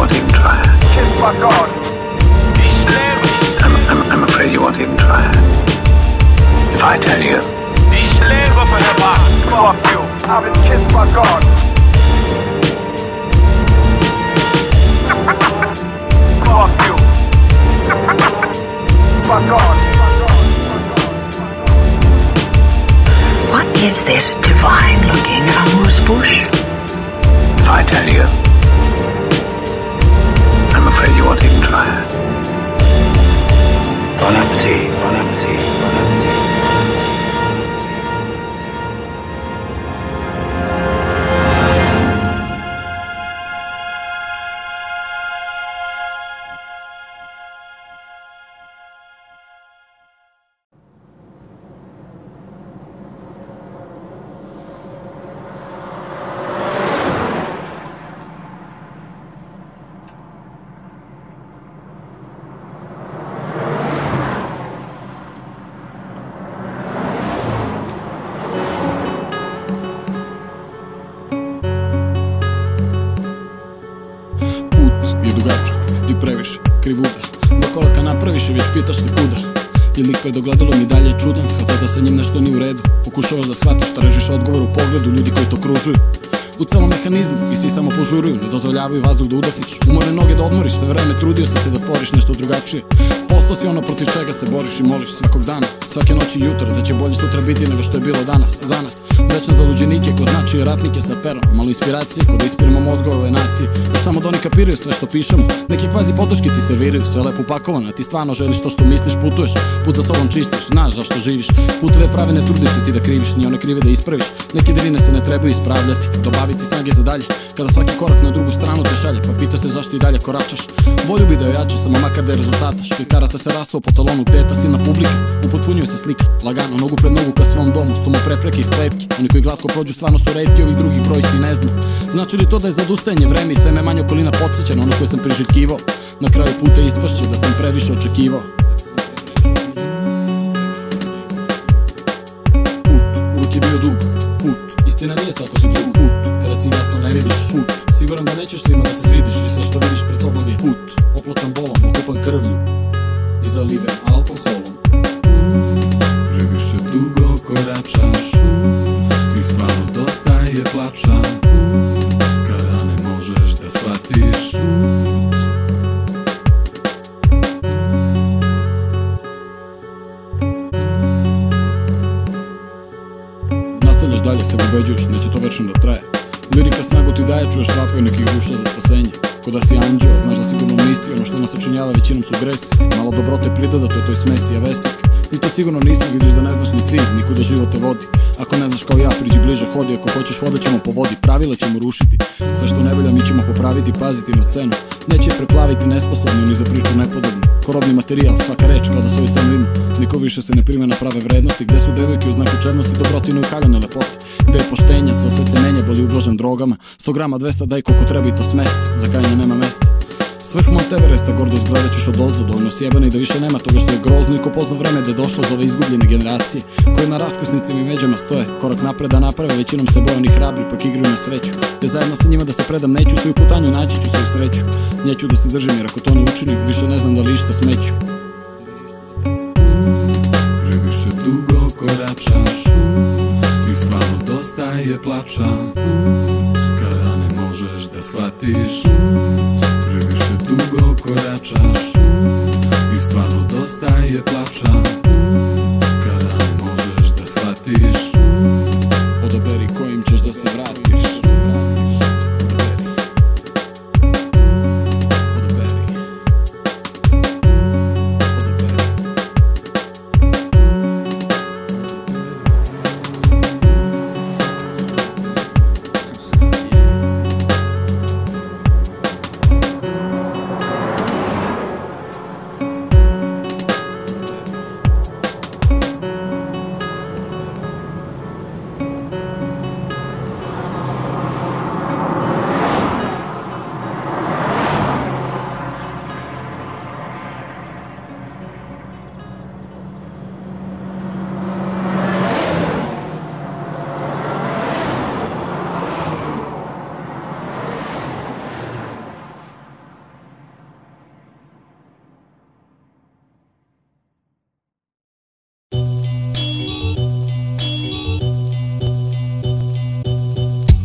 won't even try it. Kissed by God. I'm afraid you won't even try it. If I tell you. Fuck you. I've been kissed by God. Fuck you. By God. What is this divine-looking amuse-bouche? If I tell you, I'm afraid you won't even try it. Bon appetit, bon appetit, bon appetit. I previše krivuda. Dva koraka napraviš i već pitaš se kuda. I lik pred ogledalom i dalje je čudan. Shvata da sa njim nešto nije u redu. Pokušavaš da shvatiš, tražiš odgovor u pogledu ljudi koji to kružuju. U celom mehanizmu i svi samo požuruju, ne dozvoljavaju vazduh da udahniš. Umore noge da odmoriš, sve vreme trudio si se da stvoriš nešto drugačije. Postao si ono protiv čega se boriš i moliš svakog dana, svake noći i jutra, da će bolje sutra biti nego što je bilo danas. Za nas, večna za luđenike ko znači ratnike sa perom. Malo inspiracije, ko da ispiramo mozgove ove nacije. Još samo da oni kapiraju sve što pišemo. Neki kvazi podrške ti serviraju, sve lepo upakovano. Ti stvarno želiš to što misliš, putuješ, put za sobom čistiš, znaš zašto živiš. Puteve prave ne trudiš se ti da kriviš, ni one krive da ispraviš. Neke drine se ne trebaju ispravljati, dobaviti snage za dalje. Kada svaki korak na drugu stranu te šalje, pa pita se zašto i dalje koračaš. Volju bi da ojačaš, samo makar da je rezultata. Špikarata se rasuo po talonu gde je ta silna publika. Upotpunjuje se slika, lagano, nogu pred nogu ka svom domu. Stomo prepreke i spletke, oni koji glatko prođu stvarno su retki, ovih drugih broj si ne zna. Znači li to da je zadustajanje vreme i sve me manje okolina podsjeća na ono koje sam priželjkivao? Na kraju puta ispašće da sam previše očekivao. Put, uvijek je bio dug, put, istina nije svako si drug, put, kada cilj jasno ne vidiš, put, siguran da nećeš svima da se svidiš i sve što vidiš pred sobom je put, oplotan bolom, okupan krvlju i zaliven alkoholom. Previše dugo koračaš i stvarno dosta je plača, kada ne možeš da shvatiš. Nastavljaš dalje, se ubeđuješ, neće to večno da traje. Lirika snagu ti daje, čuješ vapaju nekih duša za spasenje. Ko da si anđeo, znaš da sigurno nisi, ono što nas sačinjava većinom su gresi. Malo dobrote pridodato je toj smesi, a vesnik ni to sigurno nisi, vidiš da ne znaš ni cilj, nikuda život te vodi. Ako ne znaš kao ja, priđi bliže, hodi, ako hoćeš hodat ćemo po vodi, pravila ćemo rušiti. Sve što ne valja mi ćemo popraviti, paziti na scenu. Neće preplaviti nesposobni, ni za priču nepodobni. Korodni materijal, svaka reč kao da svoju cenu ima. Niko više se ne prime na prave vrednosti. Gde su devojke u znaku čednosti, dobrotine i ukaljane lepote. Gde je poštenja, ceo srce menja, boli ublažen drogama. 100 grama 200 daj koliko treba i to smesti, za kajanje nema mesta. Svrh Monteveresta gordost gledat ćeš od ozdo, dovoljno sjebane i da više nema toga što je grozno. I ko pozna vreme da je došlo za ove izgubljene generacije koje na raskrsnicima i međama stoje, korak napred da naprave, većinom se boje oni hrabri pak igraju na sreću. Te zajedno sa njima da se predam neću, svoju putanju naći ću svoju sreću. Neću da se držim jer ako to ne učinim, više ne znam da li išta smeću. Previše dugo koračaš i stvarno dosta je plača, kada ne možeš da shvatiš. Previše dugo koračaš i stvarno dosta je plača, kada ne možeš da shvatiš. Odaberi kojim ćeš da se vratiš.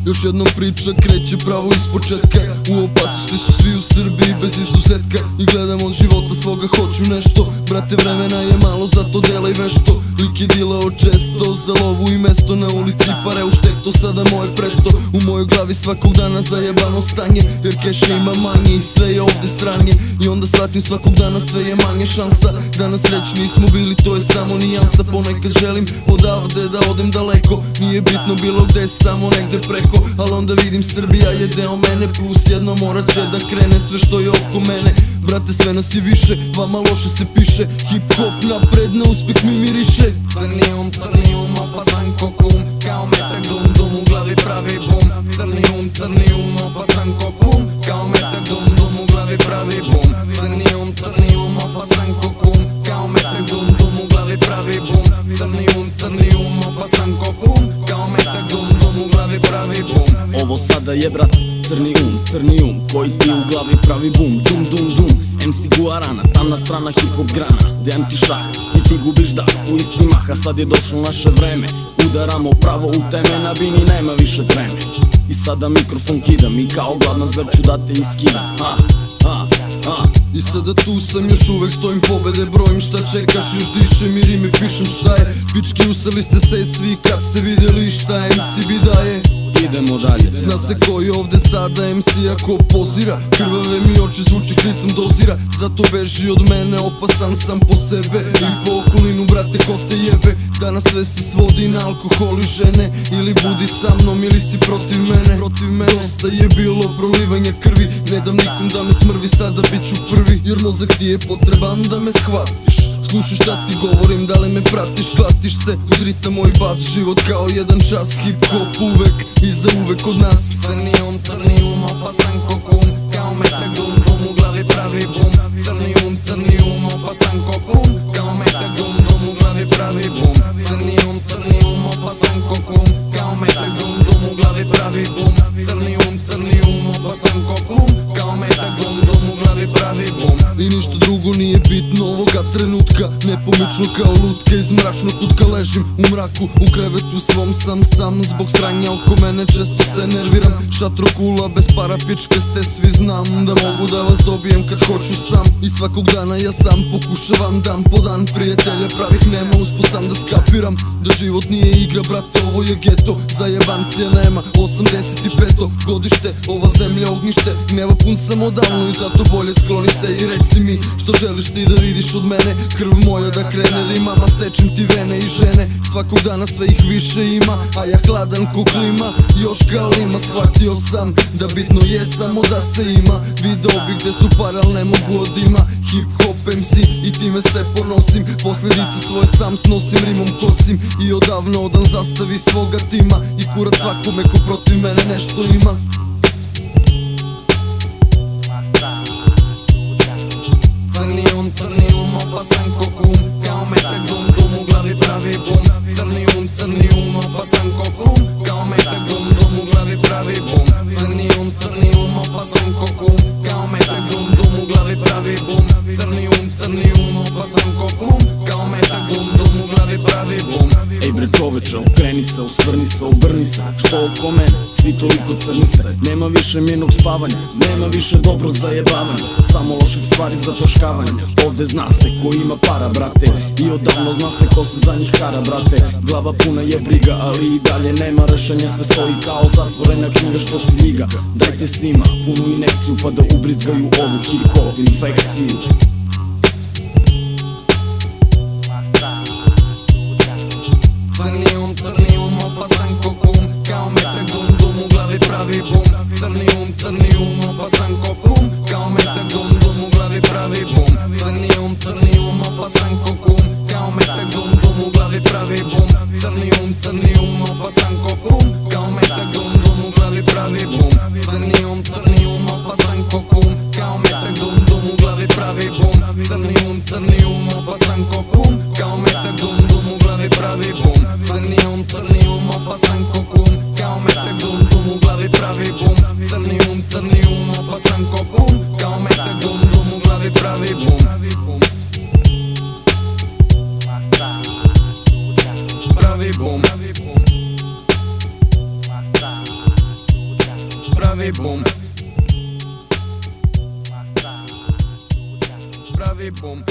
Još jednom priča kreće pravo iz početka. U opasnosti su svi u Srbiji bez izuzetka. I gledam od života svoga hoću nešto. Brate, vremena je malo, zato delaj vešto. Lik je dilao često za lovu i mesto. Na ulici pare u štekto, sada moje presto. U mojoj glavi svakog dana zajebano stanje, jer keša ima manje i sve je ovde sranje. I onda shvatim svakog dana sve je manje šansa. Danas srećni nismo bili, to je samo nijansa. Ponekad želim odavde da odem daleko. Nije bitno bilo gde, samo negde preko. Al onda vidim Srbija je deo mene. Plus jedno morat će da krene sve što je oko mene. Brate, sve nas je više, vama loše se piše. Hip hop napred, na uspeh mi miriše. Crni um, opasan ko kum. Kao metak dum dum, u glavi pravi bum. Crni um, opasan ko kum. Kao metak dum dum, u glavi pravi bum. Crni um, opasan ko kum. Kao metak dum dum, u glavi pravi bum. Crni um, opasan ko kum. Kao metak dum dum, u glavi pravi bum. Ovo sada je brat, crni um, koji ti u glavi pravi bum. Dum dum dum, MC Guarana, tamna strana hip hop grana. Dajem ti šah i ti gubiš dah u isti mah. A sad je došlo naše vreme, udaramo pravo u teme. Na bini nema više treme. I sada mikrofon kidam i kao gladna zver ću da te iskidam. I sada tu sam, još uvek stojim, pobede brojim. Šta čekaš, još dišem i rime pišem. Šta je, pički useli ste se svi kad ste vidjeli šta MC bi daje. Idemo dalje. Zna se koji ovde sada MC ako pozira. Krvave mi oči, zvuči ritam dozira. Zato beži od mene, opasan sam po sebe i po okolinu, brate, ko te jebe. Danas sve se svodi na alkohol i žene. Ili budi sa mnom ili si protiv mene. Dosta je bilo prolivanja krvi. Ne dam nikom da me smrvi, sada bit ću prvi. Jer mozak ti je potreban da me shvatiš. Slušaj šta ti govorim, da li me pratiš, klatiš se uz ritam moj bas. Život kao jedan čas, hip hop uvek i za uvek od nas. Crni um, opasan ko kum. Kao metak dum dum, u glavi pravi bum. Crni um, opasan ko kum. Kao metak dum dum, u glavi pravi bum. Crni um, opasan ko kum. Kao metak dum dum, u glavi pravi bum. Crni um, opasan ko kum. Kao metak dum dum, u glavi pravi bum. I ništa drugo nije bitno ovoga trenutka. Nepomično kao lutka iz mračnog kutka. Ležim u mraku, u krevetu svom sam. Zbog sranja oko mene često se nerviram. Šatro kula, bez para pičke ste, svi znam da mogu da vas dobijem kad hoću sam. I svakog dana ja sam pokušavam dan po dan. Prijatelja pravih nema, uspo sam da skapiram da život nije igra, brate, ovo je geto. Zajebancija nema, 85. godište, ova zemlja ognjište. Gneva pun sam odavno i zato bolje skloni se i reci mi što želiš ti da vidiš od mene. Krv moja da krene rimama, sečim ti vene i žene. Svakog dana sve ih više ima, a ja hladan ko klima. Još kao lima, shvatio sam da bitno je samo da se ima. Video bi gde su para, al ne mogu od ima. Hip hop MC i time se ponosim. Posljedice svoje sam snosim, rimom kosim. I odavno odan zastavi svoga tima. I kurac svakome ko protiv mene nešto ima. Crni um, opasan ko kum. Kao metak dum dum, u glavi pravi bum. Crni um, opasan ko kum. Kao metak dum dum, u glavi pravi bum. Crni um, opasan ko kum. Kao metak dum dum, u glavi pravi bum. Crni um, opasan ko kum. Kao metak dum dum, u glavi pravi bum. Ej bre čoveče, okreni se, osvrni se, obrni se. Što oko mene, svi toliko crni ste. Nema više mirnog spavanja, nema više dobrog zajebavanja. Samo loših stvari za toškavanje. Ovde zna se ko ima para, brate. I odavno zna se ko se za njih kara, brate. Glava puna je briga, ali i dalje nema rešenja. Sve stoji kao zatvorena knjiga što se liga. Dajte svima punu inekciju pa da ubrizgaju ovu hip hop infekciju. Crni um, opasan ko kum. Kao metak dum dum, u glavi pravi bum. Crni um, opasan ko kum. Kao metak dum dum, u glavi pravi bum. Crni um, opasan ko kum. Kao metak dum dum, u glavi pravi bum. Crni um, opasan ko kum. Kao metak dum dum, u glavi pravi bum. Crni um, opasan ko kum. Kao metak dum dum, u glavi pravi bum. pravi bum.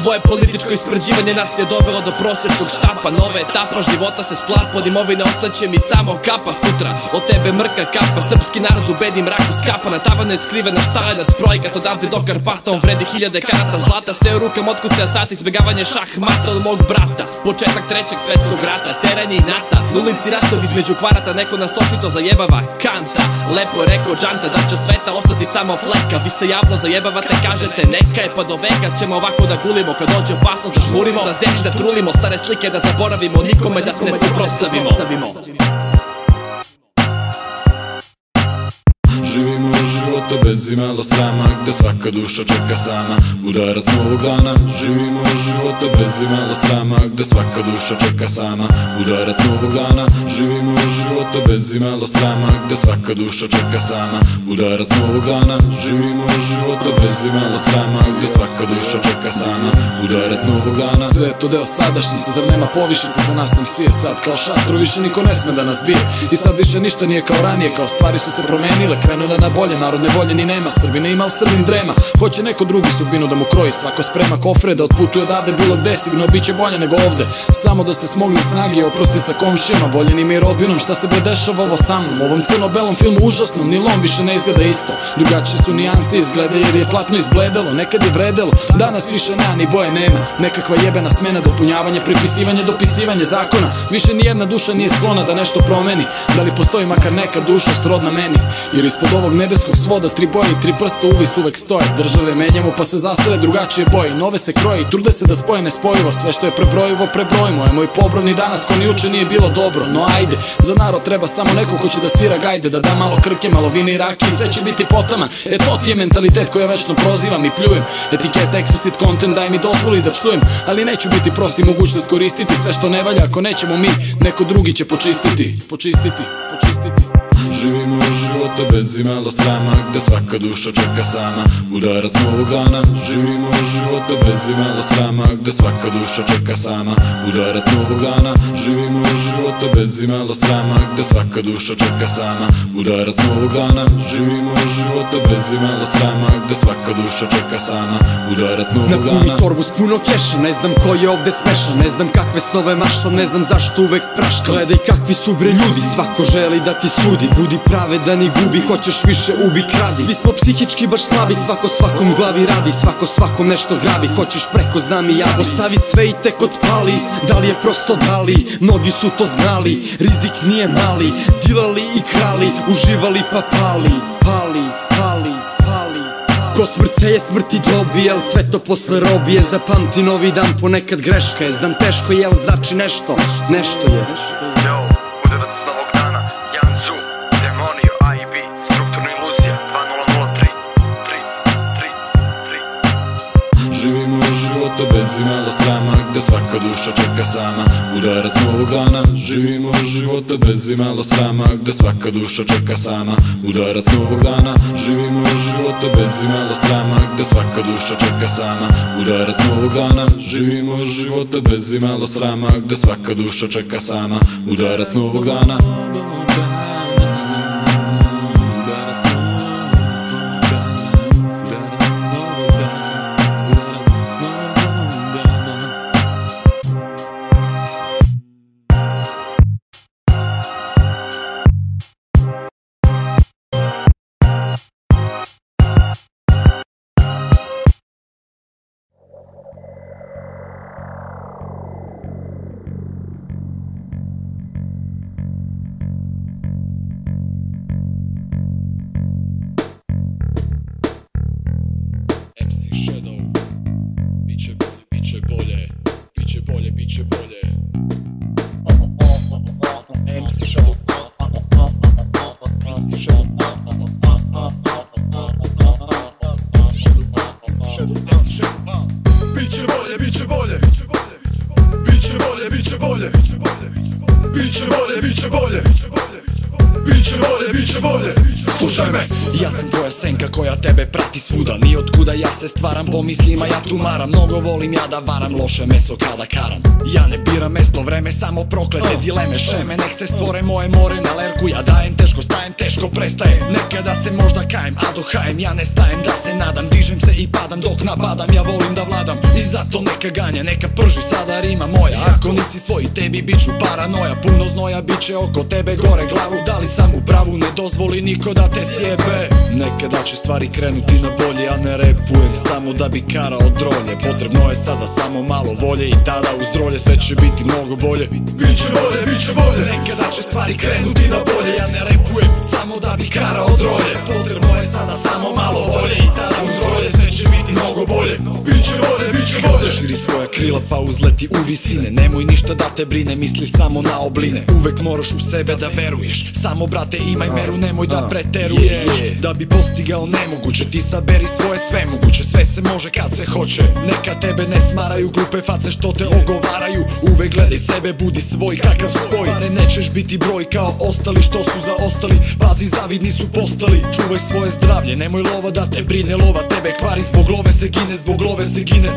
Tvoje političko ispređivanje nas je dovelo do prosječnog štapa. Nova etapa života se sklapa, od imovine ostaće mi samo kapa. Sutra od tebe mrka kapa, srpski narod u bedi mraku skapa. Na tavanu je skrivena štalenat projekat, odavde do Karpata. On vredi 1000 karata zlata, sve u rukama otkucaja sat. Izbjegavanje šahmata od mog brata. Početak 3. svetskog rata, teranje i nata. Na ulici ratov između kvarata, neko nas očito zajebava. Kanta, lepo je rekao Džanta, da će sveta ostati samo fleka. Vi se javno zajebavate, kažete neka je, pa do veka ćemo ovako da gulimo. Kad dođe opasnost da žmurimo, na zemlji da trulimo, stare slike da zaboravimo, nikome da se ne suprotstavimo. Živimo života bez imalo srama, gde svaka duša čeka sama udarac novog dana. Živimo života bez imalo srama, gde svaka duša čeka sama udarac novog dana. Živimo života bez imalo srama, gde svaka duša čeka sama udarac novog dana. Živimo života bez imalo srama, gde svaka duša čeka sama udarac novog dana. Sve je to deo sadašnjice, zar nema povišice za nas nam sije sad kao šatru, više niko ne sme da nas bije. I sad više ništa nije kao ranije, kao stvari su se promenile, krenule na bolje, narodne volje ni nema. Srbine ima, Srbin drema, hoće neko drugi sudbinu da mu kroji. Svako sprema kofre da otputuje odavde bilo gde, sigurno bit će bolje nego ovde. Samo da se smogli snage, oprosti sa komšijama, voljenim i rodbinom. Šta se bre dešava ovo sa mnom, ovom crno-belom filmu užasnom, ni lom više ne izgleda isto. Drugačije su nijanse izgleda jer je platno izbledelo, nekad je vredelo, danas više nema ni boje nema. Nekakva jebena smena, dopunjavanje, pripisivanje, dopisivanje zakona. Više ni jedna duša nije sklona da nešto promeni. Da li postoji makar neka duša srodna meni? Jer ispod ovog nebeskog svoda 3 boje i 3 prsta uvis uvek stoje. Države menjamo pa se zastave drugačije boje, nove se kroje i trude se da spoje nespojivo. Sve što je prebrojivo prebrojimo, je moj pobrojni danas ko ni juče nije bilo dobro. No ajde, za narod treba samo neko ko će da svira gajde, da da malo krke, malo vine i raki i sve će biti potaman. E to ti je mentalitet koji ja večno prozivam i pljujem. Etiketa explicit content daj mi dozvoli da psujem, ali neću biti prost i mogućnost koristiti sve što ne valja. Ako nećemo mi, neko drugi će počistiti. Živimo života bez imalo srama, gde svaka duša čeka sama udarac novog dana. Živimo života bez imalo srama, gde svaka duša čeka sama udarac novog dana. Živimo života bez imalo srama, gde svaka duša čeka sama udarac novog dana. Živimo života bez imalo srama, gde svaka duša čeka sama udarac novog dana. Napuni torbu s puno keša, ne znam ko je ovde smešan, ne znam kakve snove maštam, ne znam zašto uvek praštam. Gledaj kakvi su bre ljudi, svako želi da ti sudi. Budi pravedan i gubi, hoćeš više ubi, kradi. Svi smo psihički baš slabi, svako svakom glavi radi, svako svakom nešto grabi. Hoćeš preko znam i javi, ostavi sve i tek otpali. Da li je prosto da li, mnogi su to znali. Rizik nije mali, dilali i krali, uživali pa pali. Ko smrce je smrti dobije, jel sve to posle robije. Zapamti novi dan, ponekad greška je, znam teško jel znači nešto, nešto je. Yo, udarac novog dana, Janzu, Demonio, A i B, strukturna iluzija, 2003. Živimo života bez imalo srama, gde svaka duša čeka sama udarac novog dana. Živimo života bez imalo srama, gde svaka duša čeka sama udarac novog dana. Živimo života bez imalo srama, gde svaka duša čeka sama udarac novog dana. Živimo života bez imalo srama, gde svaka duša čeka sama udarac novog dana. slušaj me. Ja sam tvoja senka koja tebe prati svuda. Ni otkuda ja se stvaram po mislima, ja tumaram. Mnogo volim ja da varam, loše meso kada karam. Ja ne biram mesto, vreme, samo proklete dileme, šeme. Nek se stvore moje more na lerku. Ja dajem teško, stajem teško, prestajem. Nekada se možda kajem, a dok hajem ja ne stajem da se nadam. Dižem se i padam dok napadam, ja volim da vladam. I zato neka ganja, neka prži, sada rima moja. Ako nisi svoj, tebi biću paranoja. Puno znoja, bit će oko tebe gore glavu. Da li sam u pravu, ne dozvoli niko da te sjebe. Nekada će stvari krenuti na bolje, ja ne repujem samo da bi karao drolje. Potrebno je sada samo malo volje i tada uz drolje sve će biti mnogo bolje. Biće bolje, biće bolje. Nekada će stvari krenuti na bolje, ja ne repujem samo da bi karao drolje. Potrebno je sada samo malo volje i tada uz drolje sve će biti mnogo bolje. Biće bolje, biće bolje. Širi svoja krila pa uzleti u visine. Nemoj ništa da te brine, misli samo na obline. Uvek moraš u sebe da veruješ. Samo brate imaj meru, nemoj da preteruješ. Da bi postigao nemoguće, ti saberi svoje sve moguće. Sve se može kad se hoće. Neka tebe ne smaraju glupe face što te ogovaraju. Uvek gledaj sebe, budi svoj kakav spoj. Pare nećeš biti broj kao ostali što su zaostali. Pazi, zavidni su postali. Čuvaj svoje zdravlje, nemoj lova da te brine. Lova tebe kvari, zbog love se gine, zbog love se gine.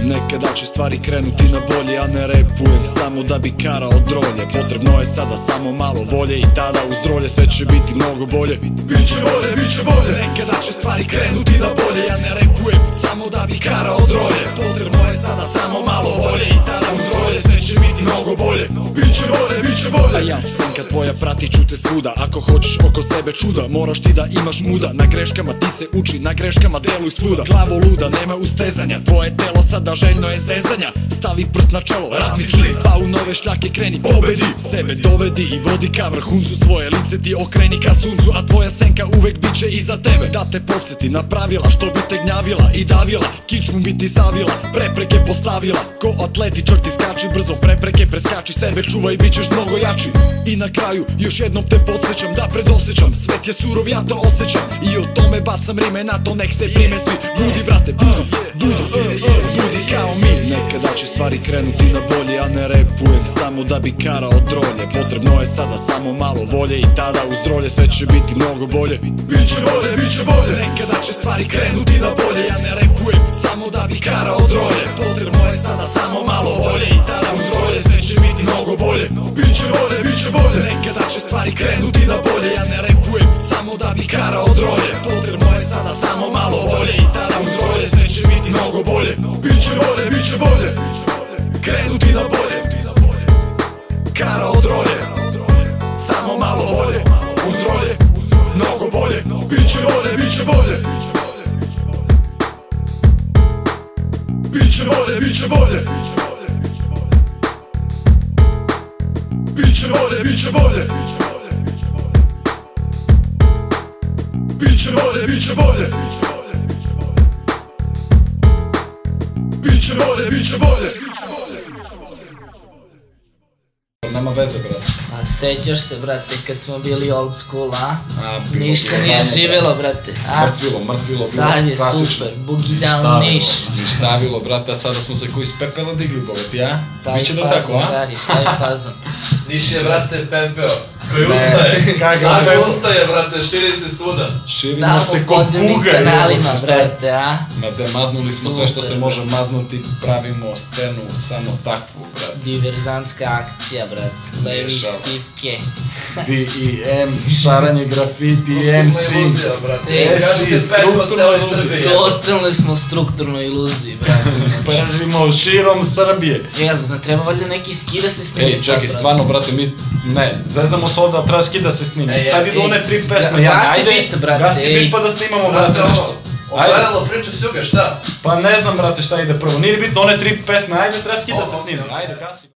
Nekada će stvari krenuti na bolje, ja ne repujem samo da bi karao drolje. Potrebno je sada samo malo volje i tada uz drolje sve će biti mnogo bolje. Biće bolje, biće bolje. Nekada će stvari krenuti na bolje, ja ne repujem samo da bi karao drolje. Potrebno je sada samo malo volje i tada uz drolje sve će biti mnogo bolje. Biće bolje, biće bolje. A ja senka tvoja pratit ću te svuda. Ako hoćeš oko sebe čuda, moraš ti da imaš muda. Na greškama ti se uči, na greškama deluj svuda. Glavo luda, nema ustezanja, tvoje telo sada željno je zezanja. Stavi prst na čelo, razmisli, pa u nove šljake kreni, pobedi. Sebe dovedi i vodi ka vrhuncu, svoje lice ti okreni ka suncu. A tvoja senka uvek bit će iza tebe, da te podsjeti na pravila što bi te gnjavila i davila. Kičmu bi ti zavila, prepreke postavila. Ko atletičar ti skači brzo, prepreke preskači. Sebe čuvaj, bit ćeš mnogo jači. I na kraju još jednom te podsjećam da predosećam, svet je surov, ja to osjećam. I o tome bacam rime, na to nek se prime svi. Budi brate, budi kao mi. Nekada će stvari krenuti na bolje, ja ne repujem samo da bi karao drolje. Potrebno je sada samo malo volje i tada uz drolje sve će biti mnogo bolje. Biće bolje, biće bolje. Nekada će stvari krenuti na bolje, ja ne repujem samo da bi karao drolje. Potrebno je sada samo malo volje i tada uz drolje sve će biti mnogo bolje. Biće bolje, biće bolje. Nekada će stvari krenuti na bolje, ja ne repujem samo da bi karao drolje. Potrebno je sada samo malo volje i tada uz drolje sve će biti mnogo bolje. Biće bolje, biće bolje. Krenuti na bolje, karao drolje. Samo malo volje, uz drolje, mnogo bolje. Biće bolje, biće bolje. Biće bolje, biće bolje. Biće bolje, biće bolje. Biće bolje, biće bolje. Biće bolje, biće bolje. Nema veze, brate. A sećaš se, brate, kad smo bili old school, a? Ništa nije živjelo, brate, a? Mrtvilo, sad je super, Boogie Down Niš. Ništavilo, brate, a sada smo se koji iz pepela digli, bogati, a? Biće da tako, a? Taj fazon. Niš je, brate, pepeo. Koji ustaje. Ako ustaje, brate, širi se svuda. Širimo se kod buga. Kanalima, brate, a? Mate, maznuli smo sve što se može maznuti, pravimo scenu samo takvu, brate. Diverzantska akcija, brate. Levi Stivke. D.E.M, šaranje grafiti, MC. Totalno smo strukturno iluziji, brate. Pržimo širom Srbije. Jel, treba valjda neki ski da se snimi. Ej, čekaj, stvarno, brate, mi, ne, zezamo se ovdje da treba ski da se snimi. Sad idu one 3 pesme, ajde, gasi bit pa da snimamo, brate, nešto. Ogledalo priča s juga, šta? Pa ne znam, brate, šta ide prvo, nije bitno one 3 pesme, ajde, treba ski da se snimi, ajde, gasi.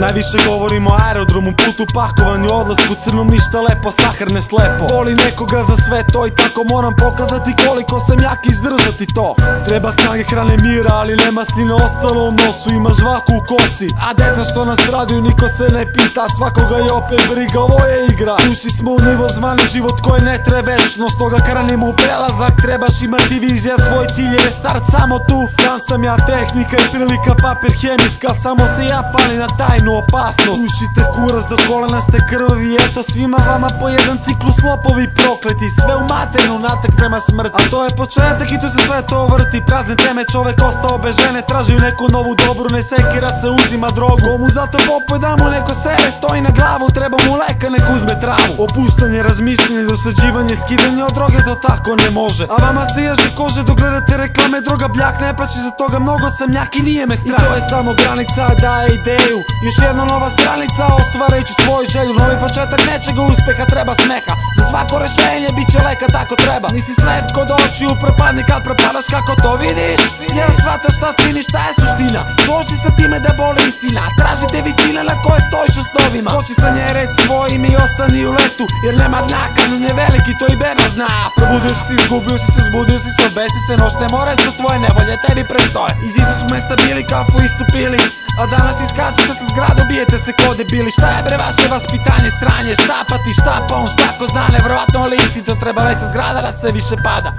Najviše govorimo o aerodromu, putu, pakovanju, odlasku crnom, ništa lepo, sahrne slepo. Voli nekoga za sve to i tako moram pokazati koliko sam jak izdržati to. Treba snage, hrane, mira, ali nema sline ostalo u nosu, ima žvaku u kosi. A deca što nas raduju niko se ne pita, svakoga je opet briga, ovo je igra. Ušli smo u nivo zvani život koji ne treba večno, stoga kranimo u prelazak. Trebaš imati vizija, svoj cilj je start samo tu. Sam ja tehnika i prilika, papir hemijska, samo se ja pali na tajnu opasnost. Ušite kurac do kolena ste krvavi, eto svima vama po jedan ciklus lopovi prokleti. Sve u materinu, natak prema smrti, a to je početak i tu se sve to vrti. Prazne teme, čovek ostao bez žene, traži neku novu dobru, ne sekira se, uzima drogu. Mu zato popoj da mu neko sere, stoji na glavu, treba mu leka, nek uzme travu. Opuštanje, razmišljanje, dosađivanje, skidanje od droge, to tako ne može. A vama se ježe kože dok gledate reklame, droga bljak, ne plaći za toga, mnogo sam jak i nije me strah. I to je samo granica, daje ideju, još jedna nova stranica, ostvarajući svoju želju. Novi početak nečega uspeha, treba smeha, za svako rešenje bit će leka, tako treba. Nisi slep kod očiju, propadni kad propadaš, kako to vidiš? Jer shvataš šta činiš, šta je suština. Složi sa time da boli istina, tražite visine na koje stojiš u snovima. Skoči sa nje, reć svojim i ostani u letu, jer nema dna, kanjon je veliki, to i beba zna. Probudio si se, izgubio si se, uzbudio si se, obesi se, noćne more su tvoje, nevolje tebi prestoje. Iz iza su mesta bili, kafu istupili, a danas iskačete sa zgrada, ubijete se ko debili. Šta je bre vaše vaspitanje, sranje, štapati, štapa on, šta ko zna, nevrovatno ali istinito, treba veća zgrada da se više pada,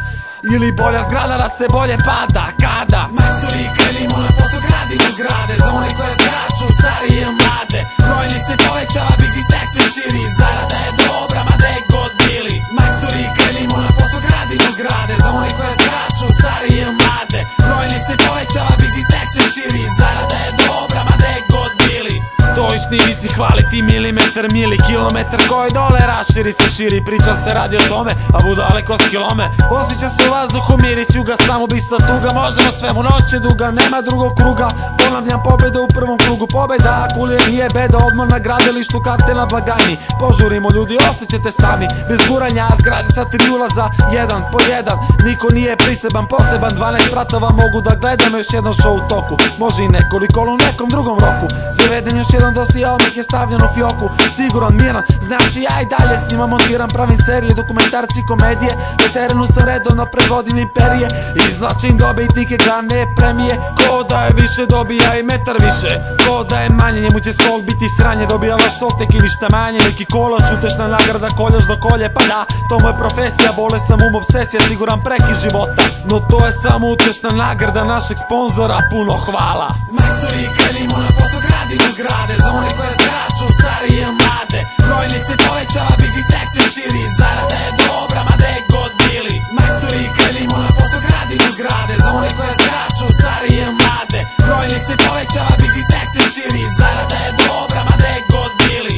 ili bolja zgrada da se bolje pada. Kada majstori krenimo na posao, gradimo zgrade za one koje skaču, starije mlade. Broj nek se povećava, biznis tek se širi, zarada je dobra, ma gde god bili. Majstori krenimo na posao, gradimo zgrade za one koje skaču, starije mlade. Broj nek se povećava, biznis tek se širi, zarada je dobra, ma gde god bili. Stojiš na ivici, hvali ti milimetar, mili kilometar koji dole raširi se širi. Priča se radi o tome, a budale ko skilome. Osjeća se u vazduhu, miris juga, samo bistva tuga. Možemo svemu, noć je duga, nema drugog kruga. Ponavljam, pobjeda u prvom krugu, pobjeda kulije nije beda, odmor na gradilištu, karte na blagajni. Požurimo ljudi, osjećate sami, bez guranja, zgrade sa 3 ulaza, jedan po jedan. Niko nije priseban, poseban, 12 pratova mogu da gledam još jedan show u toku. Može i nekoliko u nekom drugom roku. Zaveden još jedan dosija, odmah je stavljen u fioku. Siguran, miran, znači ja i dalje s njima montiram, pravim serije, dokumentarci, komedije. Na terenu sam redovno predvodim imperije, izvlačim dobitnike glavne premije. Ko da je više dobija i metar više, ko da je manje njemu će skok biti sranje. Dobija loš sotek i ništa manje, neki kola, čutešna nagrada, koljaš do kolje. Pa da, to moja profesija, bolestan um, obsesija, siguran preki života. No to je samo utešna nagrada našeg sponzora, puno hvala. Majstori krenimo na posao, gradimo zgrade za one koje skaču, starije mlade. Broj nek se povećava, biznis tek se širi, zarada je dobra, ma gde god bili. Majstori krenimo na posao, gradimo zgrade za one koje skaču, starije mlade. Broj nek se povećava, biznis tek se širi, zarada je dobra, ma gde god bili.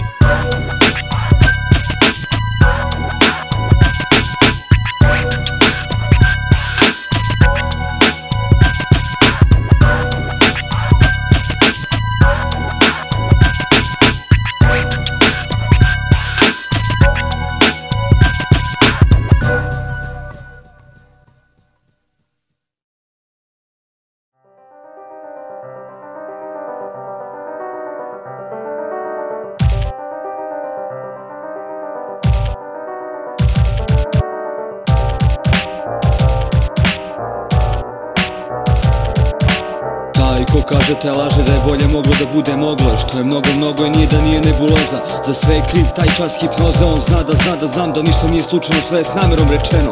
Ko kaže te laže da je bolje moglo da bude moglo. Što je mnogo i nije da nije nebuloza. Za sve je kriv taj čas hipnoze. On zna da znam da ništa nije slučajno, sve je s namerom rečeno.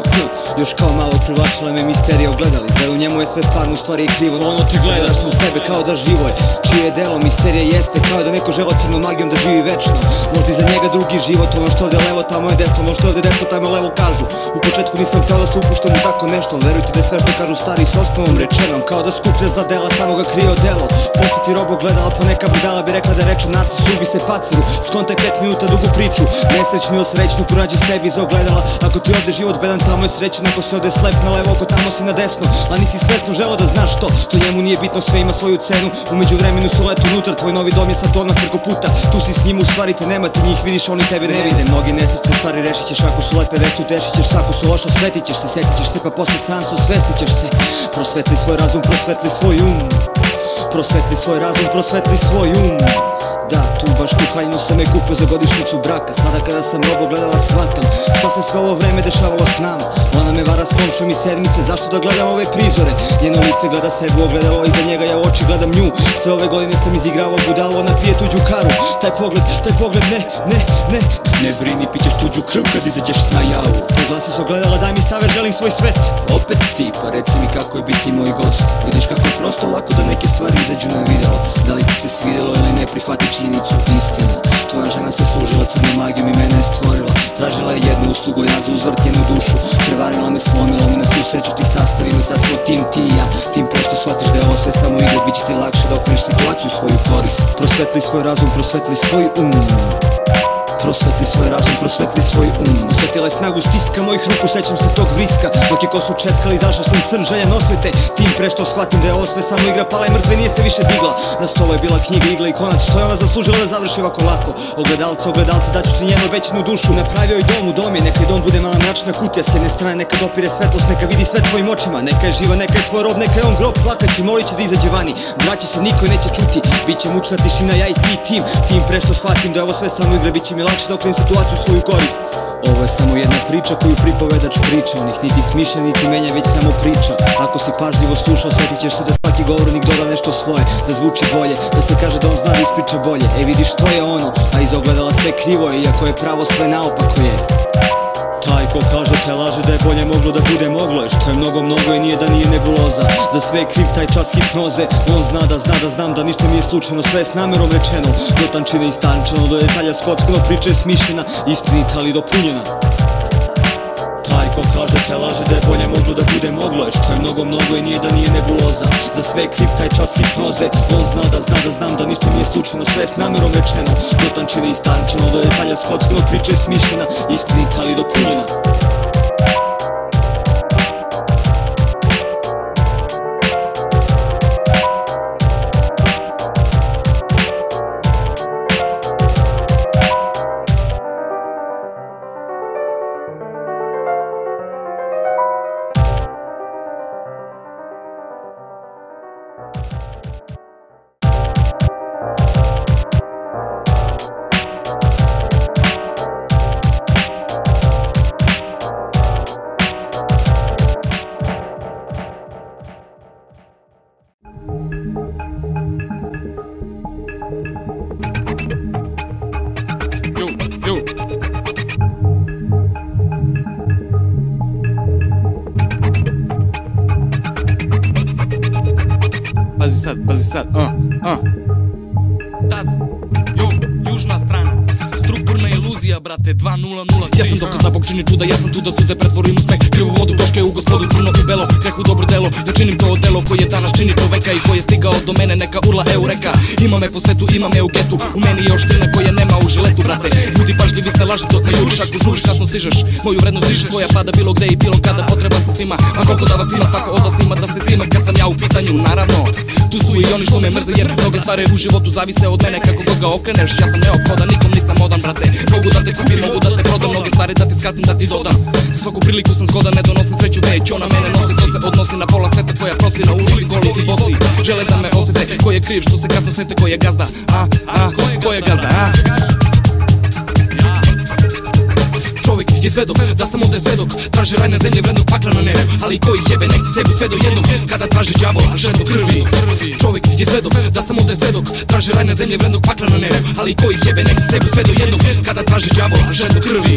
Još kao malo privlačila me misterija ogledali. Izgleda u njemu je sve stvarno, u stvari je krivo. Ono ti gledaš sam sebe kao da živo je. Čije je delo misterija jeste kao da neko želocirnom magijom da živi večno. Možda i za njega drugi život. Ono što ovdje levo tamo je desno, ono što ovdje desno tamo je levo kažu. U početku nisam htio da se upuštam u tako nešto. Verujte da je sve što kažu stari s osnovom rečenom. Kao da skuplja za dela, samo ga krije delo. Postati robo gledala, poneka budala bi rekla da reče naci subi se paciru. Skontaj 5 minuta dugu priču, nesrećnu ili srećnu, pronađi sebi iza ogledala. Ako ti ovde život bedan, tamo je srećan. Ako si ovde slep na levo, ako tamo si na desno, a nisi svesno želeo da znaš to, to njemu nije bitno, sve ima svoju cenu. Umeđu vremenu su letu unutra, tvoj novi dom je sad odmah preko puta. Tu si s njim, u stvari te nema, ti njih vidiš, oni tebe ne vide. Mnogi nesrećne stvari rešit ćeš, ako su lepe vesti utešit ćeš, ako su loše osvetit ćeš se, setit ćeš se, pa posle sam se osvestit ćeš se. Prosvetli svoj razum, prosvetli svoj um. Prosvetli svoj razum, prosvetli svoj um. Da, haljinu sam je kupio za godišnjicu braka. Sada kada sam robo gledala shvatam šta se sve ovo vreme dešavalo s nama. Ona me vara s komšom i sedmice, zašto da gledam ove prizore? Njeno lice gleda sebe u ogledalo, iza njega ja u oči gledam nju. Sve ove godine sam izigravao budalu, ona pije tuđu karu. Taj pogled, ne brini, pićeš tuđu krv kad izađeš na javu. Tvoj glas iz ogledala, daj mi savjet, želim svoj svet. Opet ti, pa reci mi kako je biti moj gost. Vidiš kako je prosto lako da neke stvari izađu na videlo. Da li ti se svidelo ili ne, prihvati činjenicu, istina. Tvoja žena se služila crnom magijom i mene je stvorila. Tražila je jednu uslugu, ja za uzvrt njenu dušu. Prevarila me, slomila me, na svu sreću ti sastavim. I sad smo tim ti i ja. Tim pre što shvatiš da je ovo sve samo igra, bit će ti lakše da okreneš situaciju u svoju korist. Prosvetli svoj razum, prosvetli svoj Prosvetli svoj razum, prosvetli svoj Osvetila je snagu stiska mojih ruku, sećam se tog vriska. Dok je kosu četkali, izašao sam crn, željan osvete. Tim pre što shvatim da je ovo sve samo igra, pala je mrtve, nije se više digla. Na stolu je bila knjiga, igla i konac, što je ona zaslužila da završi ovako lako. Ogledalce, daću ti njenu većnu dušu. Napravio i dom u dom je, neka i dom bude mala mračna kutija. S jedne strane neka dopire svetlost, neka vidi sve tvojim očima. Neka je živa, neka je tvoj rob, neka je on grob. Plakaće, molit će da izađe vani, braće se, niko neće čuti. Biće mučna tišina, ja i ti tim pre što shvatim da je ovo sve samo igra, bit će mi lakše da okrenem situaciju u svoju korist. Ovo je samo jedna priča koju pripovedač priča. Onih niti smišlja niti menja, već samo priča. Ako si pažljivo slušao, sjetit ćeš se da svaki govornik doda nešto svoje. Da zvuči bolje, da se kaže da on zna da ispriča bolje. E vidiš, to je ono, a iza ogledala sve krivo je. Iako je pravo, sve naopako je. Taj ko kaže te laže da je bolje moglo da bude moglo je. Što je mnogo i nije da nije nebuloza. Za sve je kriv taj čas hipnoze. On zna da znam da ništa nije slučajno. Sve je s namerom rečeno, do tančine istančano, do detalja skockano. Priča je smišljena, istinita ali dopunjena. Taj ko kaže te laže da je bolje moglo da bude moglo je. Što je mnogo i nije da nije nebuloza. Za sve je kriv taj čas hipnoze. On zna da znam da ništa nije slučajno. Sve je s namerom rečeno, do tančine istančano, do detalja skockano. Priča je smišljena, istinita ali dopunjena. Pazi sad, Taz, južna strana, strukturna iluzija, brate, 2-0-0. Ja sam dokaz da Bog čini čuda, ja sam tu da suze pretvorim u smeh. Krivu vodu, boške u gospodu, crno u belo, grehu dobro delo. Ja činim to delo koje danas čini čoveka i koji je stigao do mene, neka urla eureka. Ima me po svetu, ima me u getu, u meni je oštrina koja nema u žiletu, brate. Ljudi pažljivi ste laži dok me juriš, ako žuriš kasno stižeš. Moju vrednost dižeš, tvoja pada bilo gde i bilo kada, potreban sam svima. Ma koliko da vas ima, svako od vas ima da se cima kad sam ja u pitanju, naravno. Tu su i oni što me mrze jer mnoge stvari u životu zavise od mene, kako god ga okreneš. Ja sam neophodan, nikom nisam odan, brate. Mogu da te kupim, mogu da te prodam, mnoge stvari da ti skratim, da ti dodam. Za svaku priliku sam zgodan, ne donosim sreću već ona mene nosi. To se odnosi na pola sveta koja prosi na ulici, goli i bosi. Žele da me osete, ko je kriv što se kasno sete, ko je gazda, ko je gazda, Čovjek je svedok, da sam ovde svedok. Traže raj na zemlji, vrednog pakla na nebu. Ali koji jebe, nek si sebu sve do jednog. Kada traži đavola, željno krvi. Čovjek je svedok, da sam ovde svedok. Traže raj na zemlji, vrednog pakla na nebu. Ali koji jebe, nek si sebu sve do jednog. Kada traži đavola, željno krvi.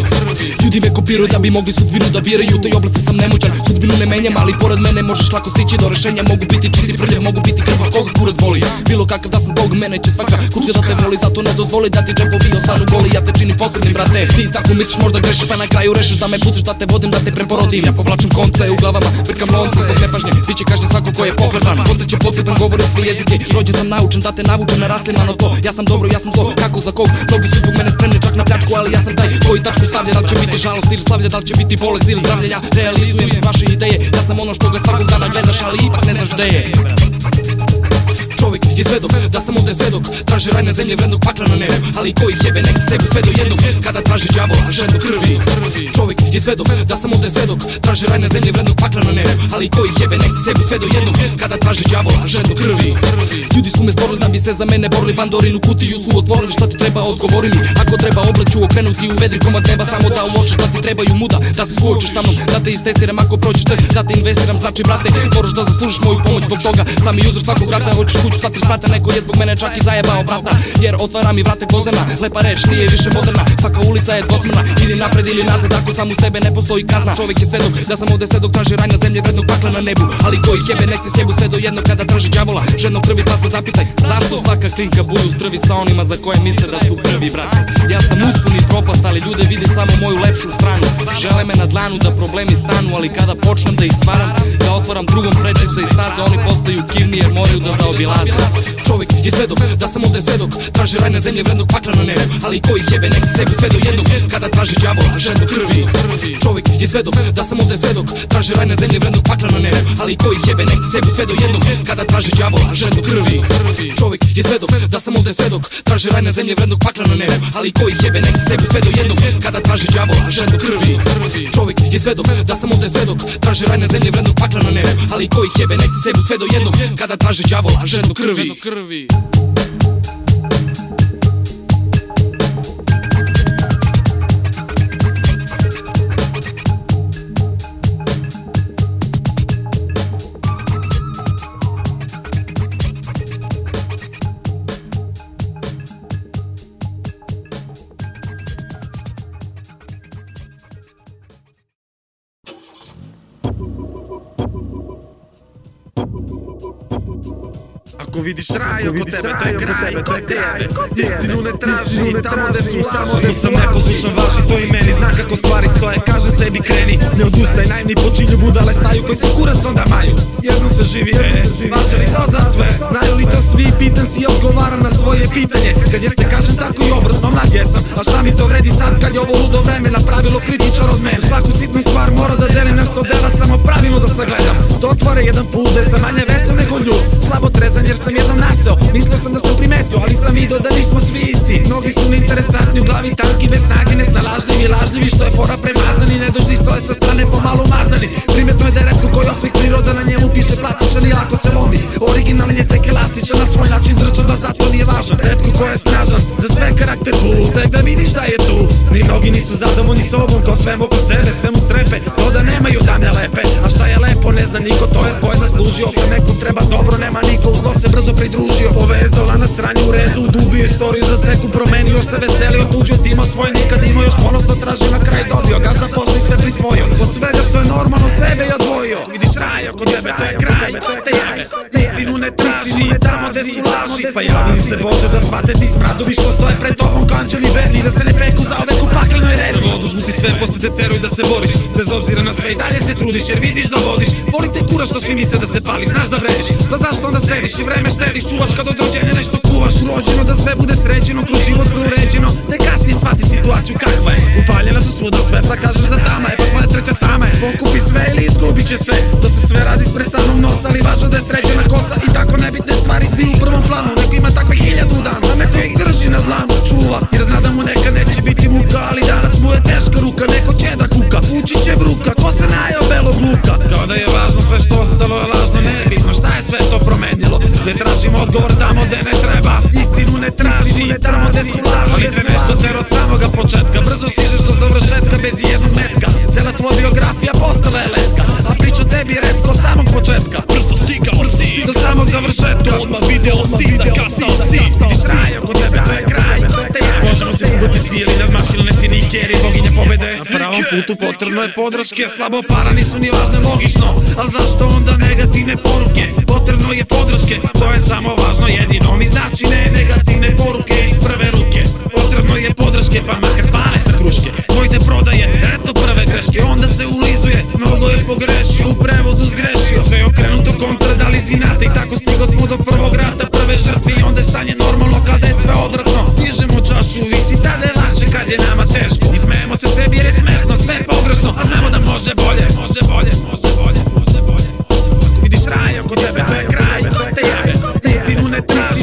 Ljudi me kopiraju da bi mogli sudbinu da biraju. U toj oblasti sam nemoćan, sudbinu ne menjam. Ali pored mene možeš lako stići do rešenja. Mogu biti čisti prljev, mogu biti krvav, koga kurac boli. Bilo kakav da sam Bog, mene će svaka kučka da te voli. Zato ne dozvoli da ti džepovi ostanu goli. Ja te činim posebnim, brate. Ti tako misliš, možda grešiš, pa na kraju rešeš da me pustiš, da te vodim, da te preporodim. Ja povlačim konce u glavama, brkam lonce zbog nepažnje. Biće kažnjen svako ko je pohlepan, ostaće podsjetan, govorim sve jezike. Rođen sam naučen, da te navučem na raslimano to. Ja sam dobro, ja sam zlo, kako za kog. Mnogi su zbog mene spremni čak na pljačku, ali ja sam taj koji tačku stavlja. Da li će biti žalost ili slavlja, da li će biti bolest ili zdravlja. Ja realizujem sve vaše ideje, ja sam ono što ga svakog dana gledaš, ali ipak ne znaš gde je. Čovjek je svedok da sam ovde svedok. Traže raj na zemlji vrednog pakla na nebu, ali ko ih jebe nek se sebu sve do jednog. Kada traže đavola žedno krvi. Čovjek je svedok da sam ovde svedok. Traže raj na zemlji vrednog pakla na nebu, ali ko ih jebe nek se sebu sve do jednog. Kada traže đavola žedno krvi. Ljudi su me stvorili da bi se za mene borili, Pandorinu kutiju su otvorili, šta ti treba odgovori mi. Ako treba oblat ću okrenuti u vedri komad neba, samo da uočeš da ti trebaju muda, da se suočiš sa mnom, da te istestiram ako prođeš test, da te investiram, znači brate, moraš da zaslužiš moju pomoć zbog toga, sami user svakog vrata, hoćeš kuću sad sprata, neko je zbog mene čak i zajebao brata, jer otvara mi vrate kozena, lepa reč nije više moderna, svaka ulica je dvosmerna, idi napred ili nazad, ako sam uz tebe ne postoji kazna. Čovjek je svedok da sam ovde svedok, traži raj na zemlji vrednog pakla na nebu, ali ko ih jebe nek se sjebu sve do jednog. Kada traži đavola žedno krvi pa se zapitaj, zašto svaka klinka budu strvi sa onima za koje misle da su prvi brate. Ja sam uspon i propast, ali ljude vidi samo moju lepšu stranu, žele me na dlanu da problemi stanu, ali kada počnem da ih stvaram, da otvaram drugom prečice i staze, oni postaju kivni jer moraju da zaobilaze. Čovjek je svedok da sam ovde svedok, traži raj na zemlji vrednog pakla na nebu, ali ko ih jebe nek se sebu sve do jednog. Kada traži đavola žedno krvi. Čovjek je svedok da sam ovde svedok, traži raj na zemlji vrednog pakla na nebu, ali ko ih jebe nek se sebu sve do jednog. Kada traži đavola žedno krvi. Čovjek je svedok da sam ovde svedok, traži raj na zemlji vrednog pakla na nebu, ali ko ih jebe nek se sebu sve do jednog. Kada traži đavola žedno krvi. Čovjek je svedok da sam ovde svedok, traži raj na zemlji vrednog pakla na nebu, ali ko ih jebe nek se sebu sve do jednog. Kada traži đavola žedno krvi. Ako vidiš raj oko tebe, to je kraj kod tebe. Istinu ne traži i tamo gde su laži. Ako sam neposlušan važi, to i meni zna kako stvari stoje. Kažem sebi kreni, ne odustaj, naivni počinju budale staju koji se kurac onda maju. Jednom se živi, važe li to za sve? Znaju li to svi, pitan si i odgovaram na svoje pitanje. Kad jeste kažem tako i obratno, mlad jesam. A šta mi to vredi sad kad je ovo ludo vreme napravilo kritičar od mene? Svaku sitnu stvar mora da delim na 100 dela, samo pravilno da sagledam. To otvore jedan put gde sam manje vesel nego ljud, slabo trezan jer sam jednom naseo. Mislio sam da sam primetio, ali sam vidio da nismo svi isti. Mnogi su neinteresantni, u glavi tanki, bez snage, nesnalažljivi, lažljivi, što je fora premazani, nedošli stoje sa strane pomalo umazani. Primetno je da je retko koji osmeh priroda, na njemu piše plastičan i lako se lomi. Originalni je tek elastičan, na svoj način drčan, da zato nije važan. Retko ko je snažan, za sve karakter put, tek da vidiš da je tu. Ni mnogi nisu zadovoljni sobom, kao svem oko sebe, svemu strepe, to da nemaju dane lepe. A šta je lepo ne zna niko, to je ko je zaslužio. Kad nekom treba dobro, nema niko, uz zlo se brzo pridružio. Povezao lanac sranje u rezu, udubio istoriju za seku, promenio, još se veselio, tuđio tima svoj nikad imao, još ponosno tražio, na kraj dobio, gazda posle i sve prisvojio. Od svega što je normalno sebe je odvojio. Vidiš raj oko tebe, to je kraj kod tebe. Istinu ne traži i tamo gde su laži. Pa javi se Bože da shvate ti smradovi što stoje pred tobom ko anđeli verni, da se ne peku za uvek u paklenoj redi. Oduzmu ti sve, posle te teruj da se boriš, bez obzira na sve i dalje se trudiš jer vidiš da vodiš. Boli te kura što svi misle da se pališ, znaš da vrediš, pa zašto onda sediš i vreme štediš, čuvaš kad od rođenja nešto kuvaš. Urođeno da sve bude sređeno, kroz život preuređeno, te kasnije shvati situaciju kakva je. Upaljena su svuda svetla, kažeš da tama je, pa tvoja sreća sama je. Pokupi sve ili izgubit će sve, to se sve radi s presamom nosa, ali važno da je sređena kosa. I tako nebitne stvari zbiju u prvom planu, neko ima takve 1000 dana, a neko ih drži na dlanu, čuva, jer zna da mu nekad neće biti muka, ali danas mu je teška ruka, neko će da kuka, ući će bruka, ko se najao belog luka. Kao da je važno sve što ostalo je lažno, nebitno šta je sve to promenilo. Ne tražim odgovor tamo gde ne treba, istinu ne traži i tamo gde su laži. Ali te nešto ter od samoga početka, brzo stižeš do završetka bez jednog metka. Cela tvoja biografija postala je letka, a priča tebi je retko od samog početka. Brzo stigao si do samog završetka, odmah video si, zakasao si. Vidiš raj oko tebe, to je kraj kod tebe. Možemo se kuvati svijeli nad mašilne sinikeri, boginje pobede. Na pravom putu potrebno je podrške, slabo para nisu ni važne logično, al zašto onda negativne poruke? Potrebno je podrške, to je samo važno jedino, mi znači ne negativne poruke iz prve ruke. Potrebno je podrške, pa makar pale sa kruške. Tvoj te prodaje, eto prve greške, onda se ulizuje, mnogo je pogrešio, u prevodu zgrešio. Sve okrenuto kontra, dali zinate i tako stigo smo do prvog rata, prve žrtve i onda je stanje normalno kada je sve odvratno. Dižemo čašu, visi tada je lakše kad je nama teško. Izmejemo se sebi jer je smešno, sve je pogrešno, a znamo da može bolje, može bolje, može bolje, može bolje. Vidiš raj oko tebe, to je kraj kod tebe. Istinu ne traži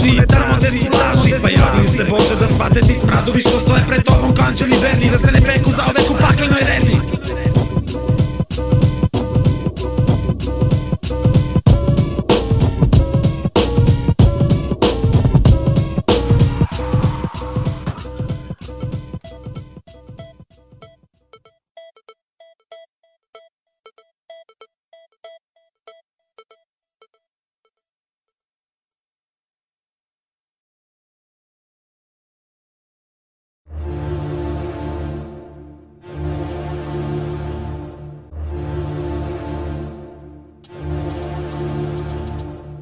radovi što stoje pred tobom ko anđeli verni, da se ne peku zauvek u paklenoj redni.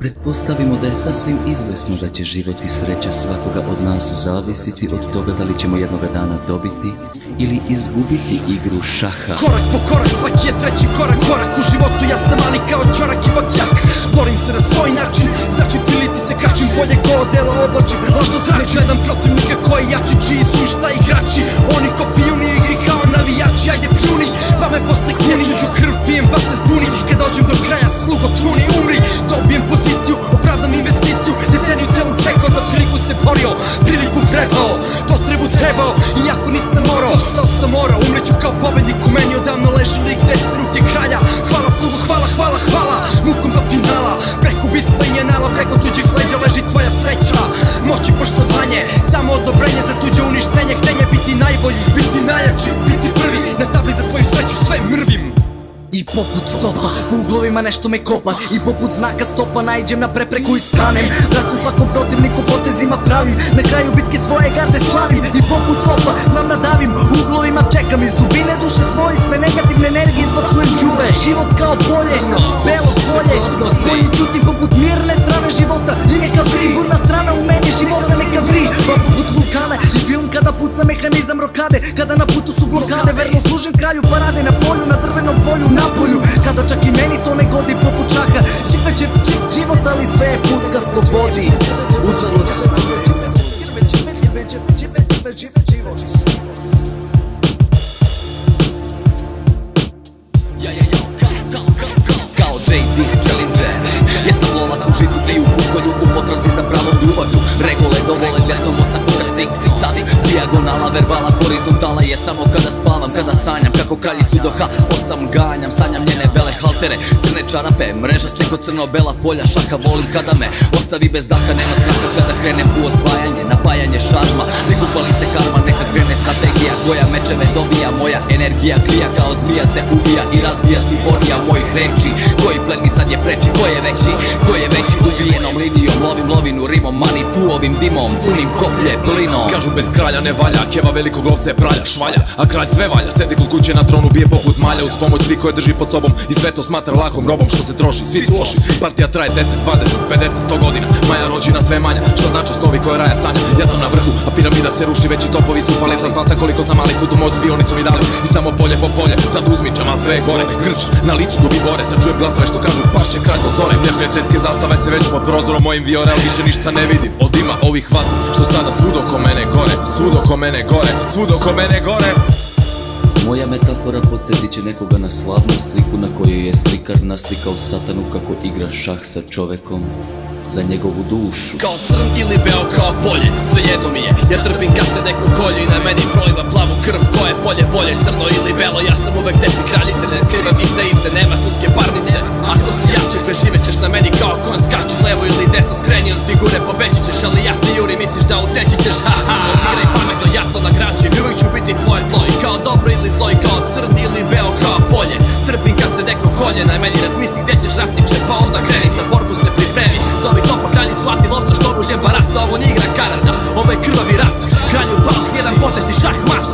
Pretpostavimo da je sasvim izvesno da će život i sreća svakoga od nas zavisiti od toga da li ćemo jednoga dana dobiti ili izgubiti igru šaha. Korak po korak, svaki je treći korak. Korak u životu, ja sam mali kao čorak, ipak jak. Borim se na svoj način, znači prilici se kačim. Bolje go dela oblačim, lažno zračim. Ne gledam protivnika koji je jači, čiji su i šta igrači. Oni ko pijuni igri kao navijači, ajde pljuni, pa me posle huni. Tuđu krv pijem, pa se zbuni, kad dođem do kraja slugo truni, umri. Dobijem poziciju, opravdam investiciju, deceniju celu čekao, za priliku se borio, priliku vrebao, potrebu trebao, iako nisam morao, postao sam morao, umreću kao pobednik, u meni odavno leži lik desne ruke kralja. Hvala slugo, hvala, hvala, hvala, mukom do finala, preko ubistva i jenala, preko tuđih leđa leži tvoja sreća, moć i poštovanje, samo odobrenje za tuđe uništenje, htenje biti najbolji, biti najjači, biti prvi, na tabli za svoju sreću sve mrvim. I poput stopa, po uglovima nešto me kopa, i poput znaka stopa naiđem na prepreku i stanem. Vraćam svakom protivniku potezima pravim, na kraju bitke svoje garde slavim. I poput opa, znam da davim, u uglovima čekam, iz dubine duše svoje sve negativne energije izbacujem žuve. Život kao polje, belo polje, koji čutim poput mirne strane života. I neka vri, burna strana u meni života neka vri, pa poput vulkana. I film kada puca mehanizam rokade, kada na putu su blokade, verno služim kralju parade, na polju, na drvenom polju, na polju, kada čak i meni to ne godi poput šaha. Život, ali sve je put ka slobodi. Uzalud kao J.D. Salinger, jesam lovac u žitu i u kukolju, u potrazi za pravom ljubavlju. Regole dovole desno mozak koga cik-cik-cac, dijagonala, verbala, horizontala je samo kada spavam, kada sanjam kako kraljicu do H8 ganjam. Sanjam njene bele haltere, crne čarape, mrežaste ko crno-bela polja šaha. Volim kada me ostavi bez daha, nema straha kada krenem u osvajanje, napajanje šarma. Ne kupali se karma, neka krene strategija koja mečeve dobija. Moja energija klija kao zmija se uvija i razbija simfonija mojih reči. Koji plen mi sad je preči, ko je veći ubijenom linijom. Lovim lovinu rimom, mani tu ovim dimom, punim koplje plinom. Kažu bez kralja ne valja, keva velikog lovca je pralja, švalja, a kralj sve valja. Sedi kod kuće na tronu, bije poput malja, uz pomoć svi koje drži pod sobom, i sve to smatra lahom robom što se troši. Svi su loši, partija traje 10, 20, 50, 100 godina, moja rođina sve manja, što znači snovi koje raja sanja. Ja sam na vrhu, a piramida se ruši, veći topovi su pali. Sad hvata koliko sam mali, svu tu moć svi oni su mi dali, i samo polje po polje, sad uzmičam, a sve je gore. Grč na licu gubi bore, sad čujem glasove što kažu pašće kralj do zore. Neprijateljske zastave se već pod prozorom mojim viore, ali više ništa ne vidim od dima ovih vata što sada svud oko mene gore, svud oko mene gore, svud oko mene gore. Moja metafora podsjetit će nekoga na slavnu sliku na kojoj je slikar naslikao satanu kako igra šah sa čovekom za njegovu dušu. Kao crn ili beo kao polje, svejedno mi je, ja trpim kad se neko kolje i na meni proliva plavu krv. Ko je polje bolje, crno ili belo, ja sam uvek tepi kraljice, ne skrivam izdajice, nema sudske parnice. Ako si jači, preživet ćeš na meni kao kon, skači levo ili desno, skreni od figure, pobeći ćeš, ali ja ti juri, misliš da uteći ćeš, haha. Igraj pametno, ja to nagrađujem, uvijek ću biti tvoje tlo, i kao dobro ili zlo, i kao crn ili beo kao polje. Trpim kad se neko kolje, na meni razmisli gde ćeš ratniče, pa onda kreni, za borbu se pripremi. Zovi topa kraljicu, a ti lovca što oružjem barata, ovo nije igra karata, ovo je krvavi rat. Kralju paus, jedan potez i šah mač.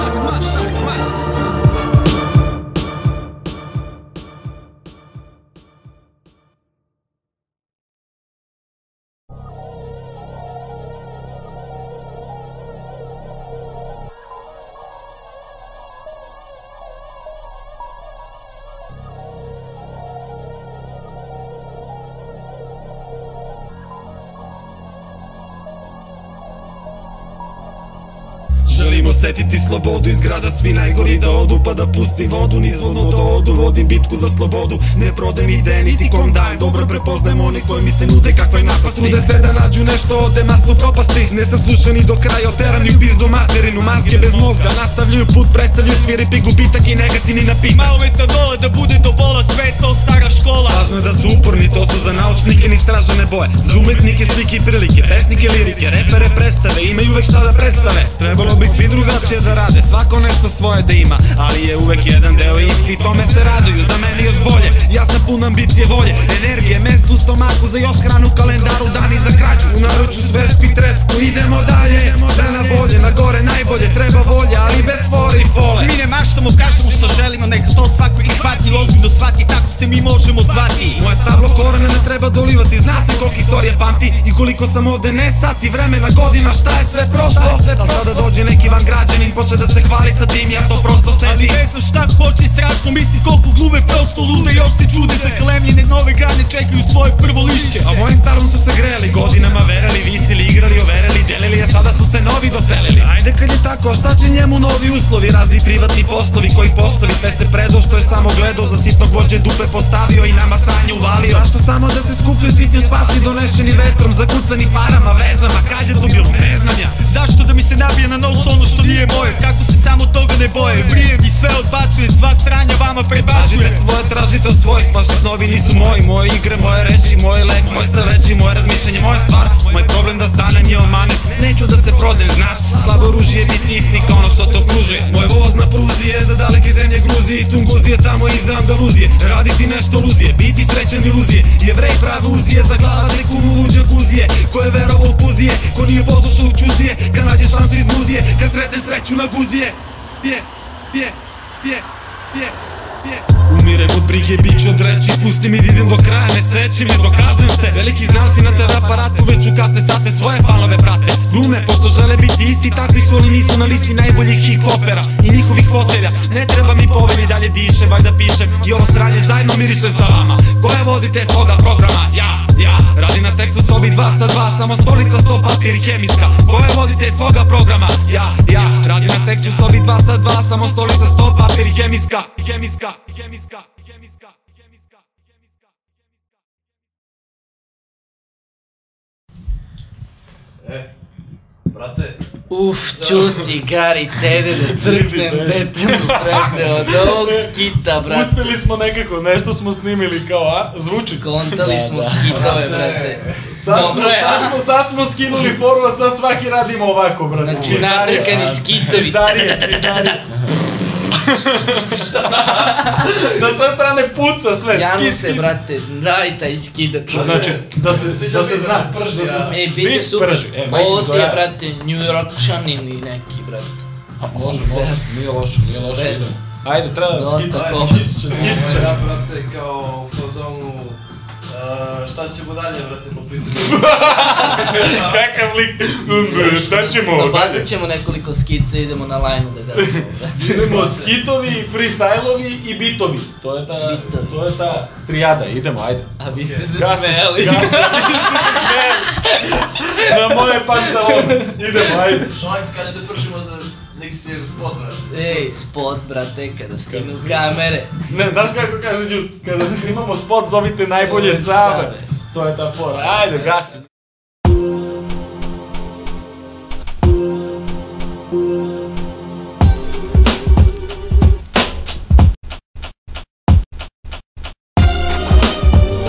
želim osetiti slobodu iz grada, svi najgori da odu, pa da pustim vodu nizvodno da odu, vodim bitku za slobodu, ne prodajem ideje niti kom dajem, dobro prepoznajem oni koji mi se nude kakve napasti, trude se da nađu nešto ode masnu propasti, nesaslušani do kraja, oterani u pizdu materinu, maske bez mozga, nastavljaju put, predstavljaju sviripi gubitak i negativni napitak. Malo metanola da bude do bola, sve je to stara škola. Važno je da su uporni, to su za naučnike ni stražene boje, za umetnike slike i prilike, pesnike lirike, repere predstave, imaju uvek šta da predstave. Trebalo bi svi drugačije da rade, svako nešto svoje da ima, ali je uvek jedan deo isti, tome se raduju, za mene još bolje. Ja sam pun ambicije, volje, energije, mesto u stomaku, za još hranu u kalendaru, dani za krađu, u naruču svesku i tresku, idemo dalje, sve na bolje, na gore najbolje, treba volja, ali bez fore i fole. Mi ne maštamo, kažemo što želimo, neka to svako prihvati, ozbiljno shvati, tako se mi možemo zvati. Moje stablo korene ne treba dolivati, zna se koliko istorije pamti i koliko sam ovde ne sati vremena, godina, šta je sve prošlo. A sada dođe neki van građanin, počne da se hvali sa tim, ja to prosto sedim. Ali ne znam šta hoće, strašno misli koliko glube, prosto lude, još se čude, zakalemljene nove grane čekaju svoje prvo lišće. A mojim starom su se greli, godinama verili, visili, igrali, overili, delili, a sada su se novi doselili. Ajde kad je tako, a šta će njemu novi uslovi, razni privatni poslovi koji postavi, te se predao što je samo gledao, za sitnog vođe dupe postavio i nama sanje uvalio. Zašto samo da se skupljaju sitni spaci donešeni vetrom, zakucani parama, vezama, kad je to bilo, ne znam ja. Zašto da mi se nabije na nos ono što nije moje, kako se samo toga ne boje, vrijem i sve odbacuje, sva stranja vama prebacuje. Tražite svoje, tražite od svojih, vaši snovi nisu moji, moje igre, moje reči, moje lek, moje saveći, moje razmišljanje, moja stvar, moj problem da stanem je omanem, neću da se prodem, znaš, slabo oružje biti isti kao ono što to kružuje. Moj voz na pruzi je za daleke zemlje Gruzije i Tunguzije, tamo iza Andaluzije, raditi nešto luzije, biti srećan iluzije, Jevrej prave uzije, za glavne kumu u džakuzije, ko je verovao u puzije, ko nije poslušao u čuzije, kad nađe šansu iz muzije, kad sretne sreću na guzije. Umirem od brige, bit ću od reči, pusti mi da idem do kraja, ne seći me, dokazujem se. Veliki znalci na TV aparatu već u kasne sate svoje fanove prate, glume pošto žele biti isti, takvi su ali nisu na listi najboljih hip-hopera i njihovih fotelja. Ne treba mi povelji, dalje dišem, valjda pišem i ovo sranje zajedno mirišem sa vama. Koje vodite svoga programa? Ja, radim na tekstu sobi 2 sa 2, samo stolica, sto, papir i hemijska. Koje vodite svoga programa? Ja, radim na tekstu sobi 2 sa 2, samo stolica, sto, papir i hemijska. Brate. Čuti, Gari, tede da crknem petemu, brate, od ovog skita, brate. Uspeli smo nekako, nešto smo snimili kao, a? Zvuči? Kontali smo skitove, brate. Sad smo skinuli foru, sad svaki radimo ovako, brate. Znači, nadrkani skitovi. Na sve strane puca sve, Janu se, brate, daj taj skidač. Znači, da se zna. Ej, bit super. Ovo ti je, brate, New Yorkšanin ili neki, brate. Može, nije loše, idemo. Ajde, treba da skiće. Ja, brate, kao u fazonu, šta ćemo dalje, brate, po pitanju? Kakav lik, šta ćemo? Nabacit ćemo nekoliko skice, idemo na lajnu da gledamo, brate. Idemo skitovi, freestylovi i bitovi. To je ta trijada, idemo, ajde. A vi ste se smeli. Vi ste se smeli. Na moje pantalone, idemo, ajde. Šalaks, kada ćete pržimo za neki si spot, brate? Ej, spot, brate, kada snimim kamere. Ne, znaš kako kaže Đus, kada snimamo spot zovite najbolje cave. To je ta fora, ajde, gasim.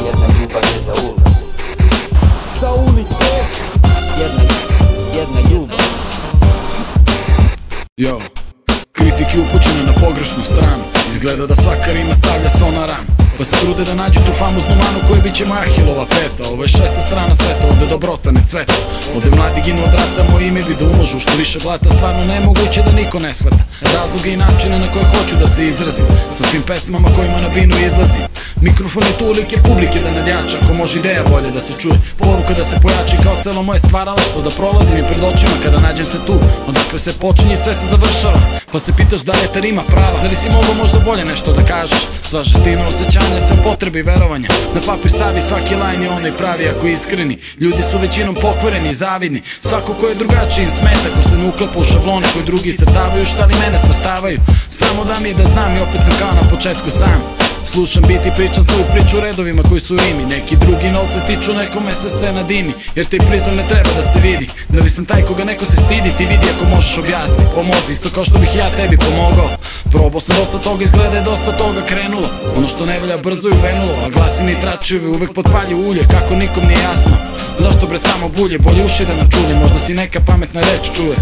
Jedna ljubav je za ulaz. Za ulicu. Jedna ljubav. Yo, kritike upućene na pogrešnu stranu. Izgleda da svaka rima stavlja so na ranu, pa se trude da nađu tu famoznu manu koja biće moja Ahilova peta. Ovo je 6. strana sveta, ovde dobrota ne cveta. Ovde mladi ginu od rata, moje ime bi da umožu. Što više blata, stvarno nemoguće da niko ne shvata razloge i načine na koje hoću da se izrazim, sa svim pesmama kojima na binu izlazim. Mikrofon je tu ulike publike da nadjača, ako može ideja bolje da se čuje, poruka da se pojači kao celo moje stvaralaštvo, da prolazi mi pred očima kada nađem se tu. Odakle se počinje i sve se završava, pa se pitaš da li je ta rima prava, da li si mogao možda bolje nešto da kažeš. Sva žestina osjećanja, sve potrebe i verovanja, na papir stavi svaki lajn je onaj pravi ako iskreni. Ljudi su većinom pokvareni i zavidni, svako ko je drugačiji im smeta, ko se ne uklapa u šablone koji drugi iscrtavaju, šta li mene svrstavaju. Samo da mi je da znam i opet sam kao na početku sam. Slušam bit i pričam svoju priču u redovima koji su rimi, neki drugi novce stiču, nekome se scena dimi, jer taj prizor ne treba da se vidi. Da li sam taj koga neko se stidi, ti vidi ako možeš objasni, pomozi, isto kao što bih ja tebi pomogao. Probao sam dosta toga, izgleda je dosta toga krenulo, ono što ne valja brzo je uvenulo, a glasini i tračevi uvek potpalju ulje, kako nikom nije jasno. Zašto bre samo bulje, bolje uši da načulje, možda si neka pametna reč čuje.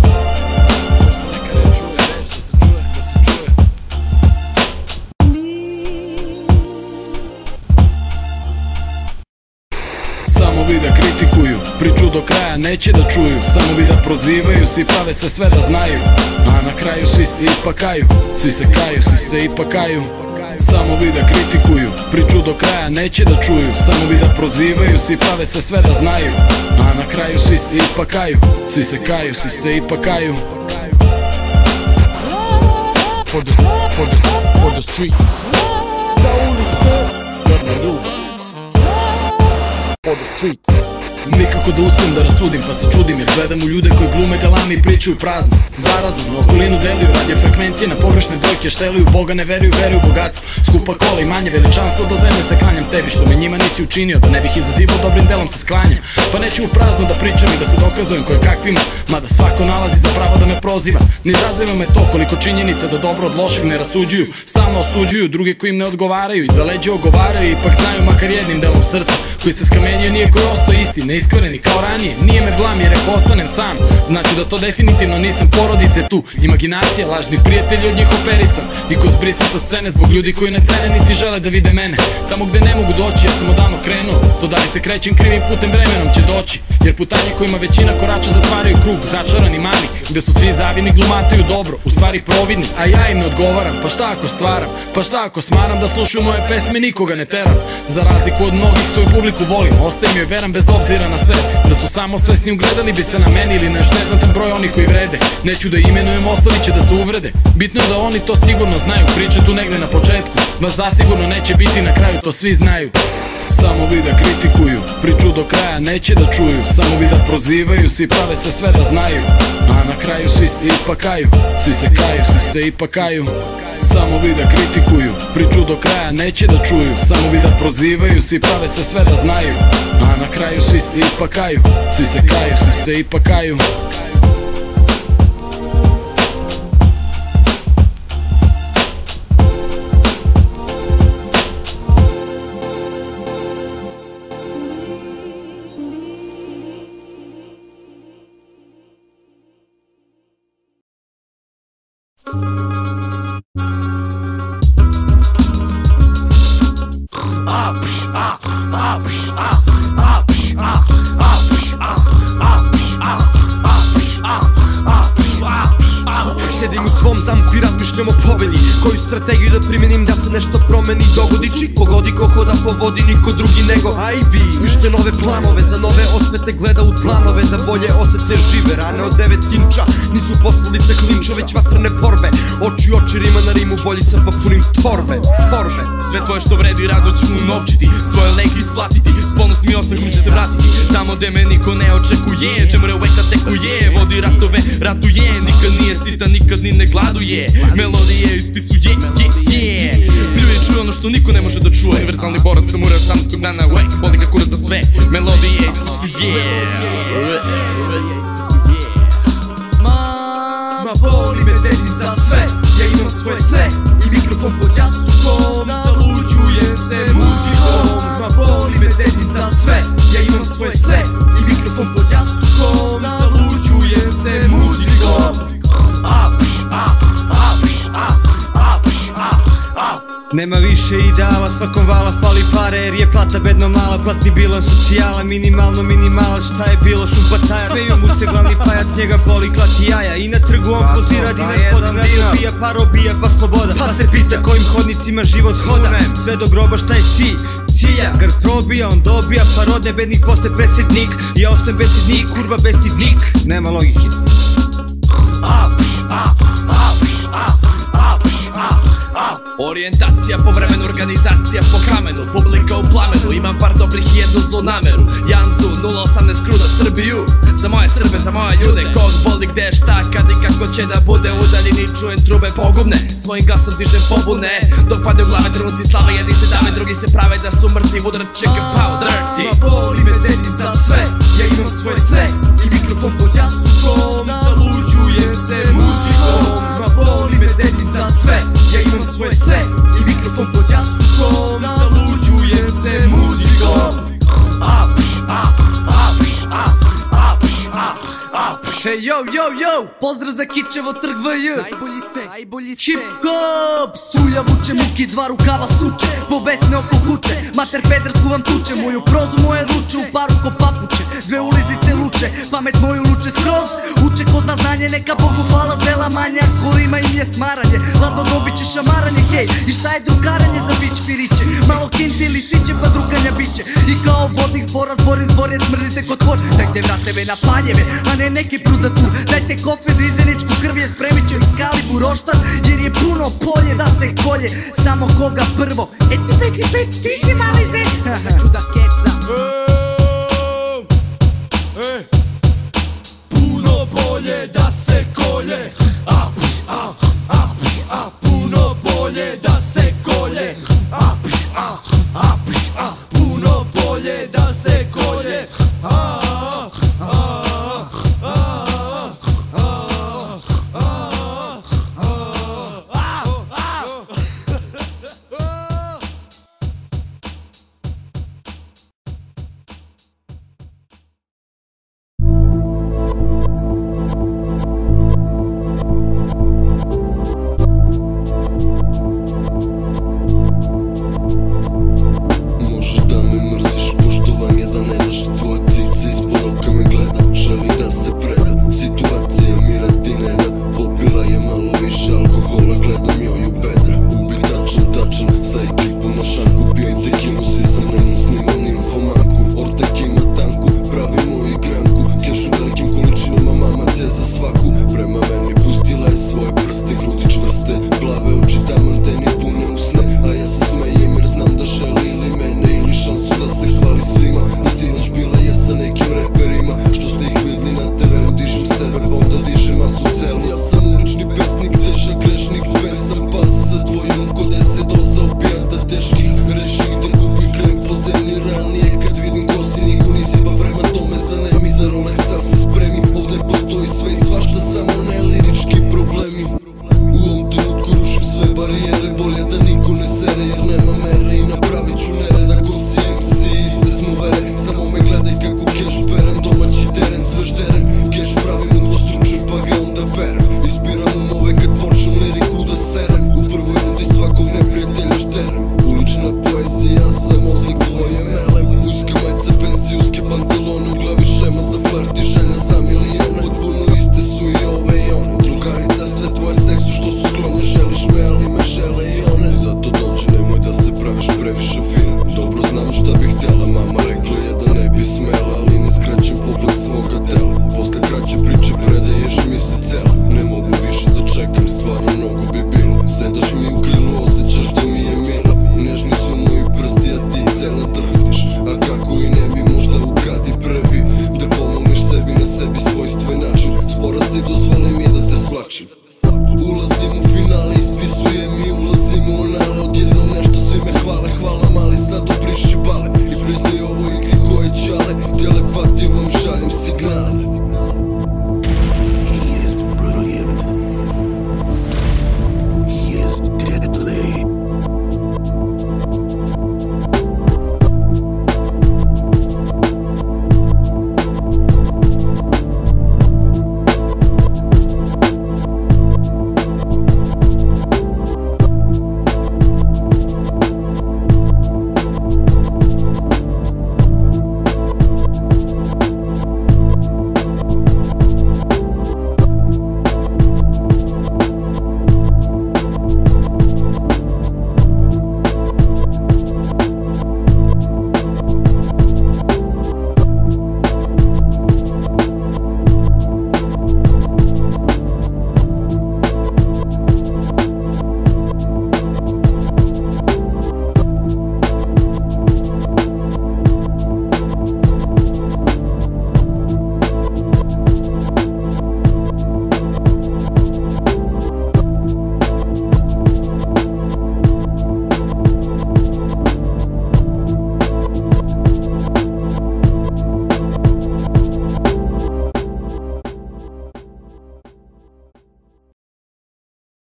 Samo bi da kritikuju, priču do kraja neće da čuju, samo bi da prozivaju, svi prave se sve da znaju, a na kraju svi se ipak kaju, svi se kaju, svi se ipak kaju. Samo bi da kritikuju, priču do kraja neće da čuju, samo bi da prozivaju, svi prave se sve da znaju, a na kraju svi se ipak kaju, svi se kaju, svi se ipak kaju. For the streets, za ulice, jedna ljubav. For the streets. Nikako da uspijem da rasudim, pa se čudim jer gledam u ljude koji glume galami i pričaju prazno. Zarazno, na okolinu deluju radio frekvencije, na pogrešne brojke šteluju, Boga ne veruju, veruju bogatstvo. Skupa kola i manje veličanstva, do zemlje se klanjam tebi što me njima nisi učinio, da ne bih izazivao dobrim delom se sklanjam. Pa neću u prazno da pričam i da se dokazujem koje kakvima, mada svako nalazi za pravo da me proziva. Ne izaziva me to koliko činjenica da dobro od lošeg ne rasuđuju, stalno osuđuju druge koji im ne odgovaraju, iza leđa ogovaraju, ipak znaju makar jednim delom srca koji se skamenio, nije koji ostao isti, neiskvareni kao ranije. Nije me blam jer ako ostanem sam, znači da to definitivno nisam porodice tu. Imaginacija, lažni prijatelji od njih operisam i ko zbrisam sa scene zbog ljudi koji ne cene niti žele da vide mene. Tamo gde ne mogu doći ja sam odavno krenuo, to da li se krećem krivim putem vremenom će doći, jer putanje kojima većina korača zatvaraju krug, začarani mali, gde su svi zavidni, glumataju dobro, u stvari providni, a ja im ne odgovaram. Pa šta ako stvaram, pa šta ako smaram da slušaju moje pesme, nikoga ne teram. Za razliku od mnogih svoju publiku volim, ostajem joj veran bez obzira na sve. Da su samo svesni ugledali bi se na meni ili na još neznatan broj oni koji vrede. Neću da imenujem, ostali će da se uvrede. Bitno je da oni to sigurno znaju, priče tu negde na početku, vas zasigurno neće biti na kraju, to svi znaju. Samo bi da kritikuju, priču do kraja neće da čuju, samo bi da prozivaju, svi prave se sve da znaju, a na kraju svi se ipak kaju, svi se kaju, svi se ipak kaju. Samo bi da kritikuju, priču do kraja neće da čuju, samo bi da prozivaju, svi prave se sve da znaju, a na kraju svi se ipak kaju, svi se kaju, svi se ipak kaju. Sedim u svom zamku i razmišljam o pobedi, koju strategiju da primenim da se nešto promeni, dogodi čik pogodi ko hoda po vodi, niko drugi nego IB. Smišlja nove planove, za nove osvete gleda u dlanove, da bolje osete žive rane od 9 inča. Nisu posledice klinča već vatrene borbe, oči u oči rima na rimu, bolji sam pa punim torbe. Sve tvoje što vredi rado ću unovčiti, svoje leke isplatiti, s ponosnim i osmehom će se vratiti. Tamo gde me niko ne očekuje, džemre uvek atekuje, vodi ratove, ratuje, nikad nije sitan, nikad ni ne gladuje, melodije ispisuje, pljuje, čuje ono što niko ne može da čuje. Univerzalni borac sam ureo 18. dana, uvek, boli ga kurac za sve, melodije ispisuje. Ma boli me dedi za sve, ja imam svoje sne i mikrofon pod jastukom, zaluđujem se muzikom. Ma boli me dedi za sve, ja imam svoje sne i mikrofon pod jastukom, zaluđujem se muzikom. Nema više Previše ideala, svakom vala fali pare, jer je plata bedno mala. Platni bilans socijala, minimalno minimalac. Šta je bilo šumpataja, peju mu se glavni pajac, njega boli klati jaja. I na trgu on pozira dinar pod dinar, dobija par obija pa sloboda. Pa se pita kojim hodnicima život hoda, sve do groba šta je cilj. Cilja, grd probija, on dobija parodne, bednik poste predsjednik. Ja ostajem besednik, kurva bestidnik. Nema logike. Orijentacija po vremenu, organizacija po kamenu, publika u plamenu, imam par dobrih i jednu zlu nameru. Janzu, 018 kru za Srbiju, za moje Srbe, za moje ljude. Kog boli gde šta, kad i kako će da bude. U daljini čujem trube pogubne, svojim glasom dižem pobune. Dok pade u glave trenuci slave, jedni se dave, drugi se prave da su mrtvi. Udar chicken powder. Ma boli me dedin za sve, ja imam svoje sne i mikrofon pod jastukom, zaluđujem se muzikom. Ma boli me dedin za sve, ja imam svoje sne i mikrofon pod jastukom, zaluđujem se muzikom. Hey yo yo yo, pozdrav za Kičevo trg VJ. Najbolji ste. Hip hop, struja vuče, muki dva rukava suče, po besne oko kuće, mater pedersku vam tuče. Moju prozu moje ruče, u paru ko papuče, dve ulizice luče, pamet moju luče skroz. Uče ko zna znanje, neka Bogu hvala, zela manja, kolima im je smaranje, ladno dobit će šamaranje. Hej, i šta je drukaranje za bić firiće, malo kinti ili siće pa drukanja biće. I kao vodnik zbora zborim zbor je smrzite kod tvor. Dajte vrateve na panjeve, a ne neki prut za tur. Dajte kofe za izdeničku krv je spremit će Excalibur oštar, jer je puno polje da se kolje. Samo koga prvo, eci peci pec, ti si mali zec. Čuda keca. Puno bolje da se kolje, puno bolje da se kolje, puno bolje da se kolje.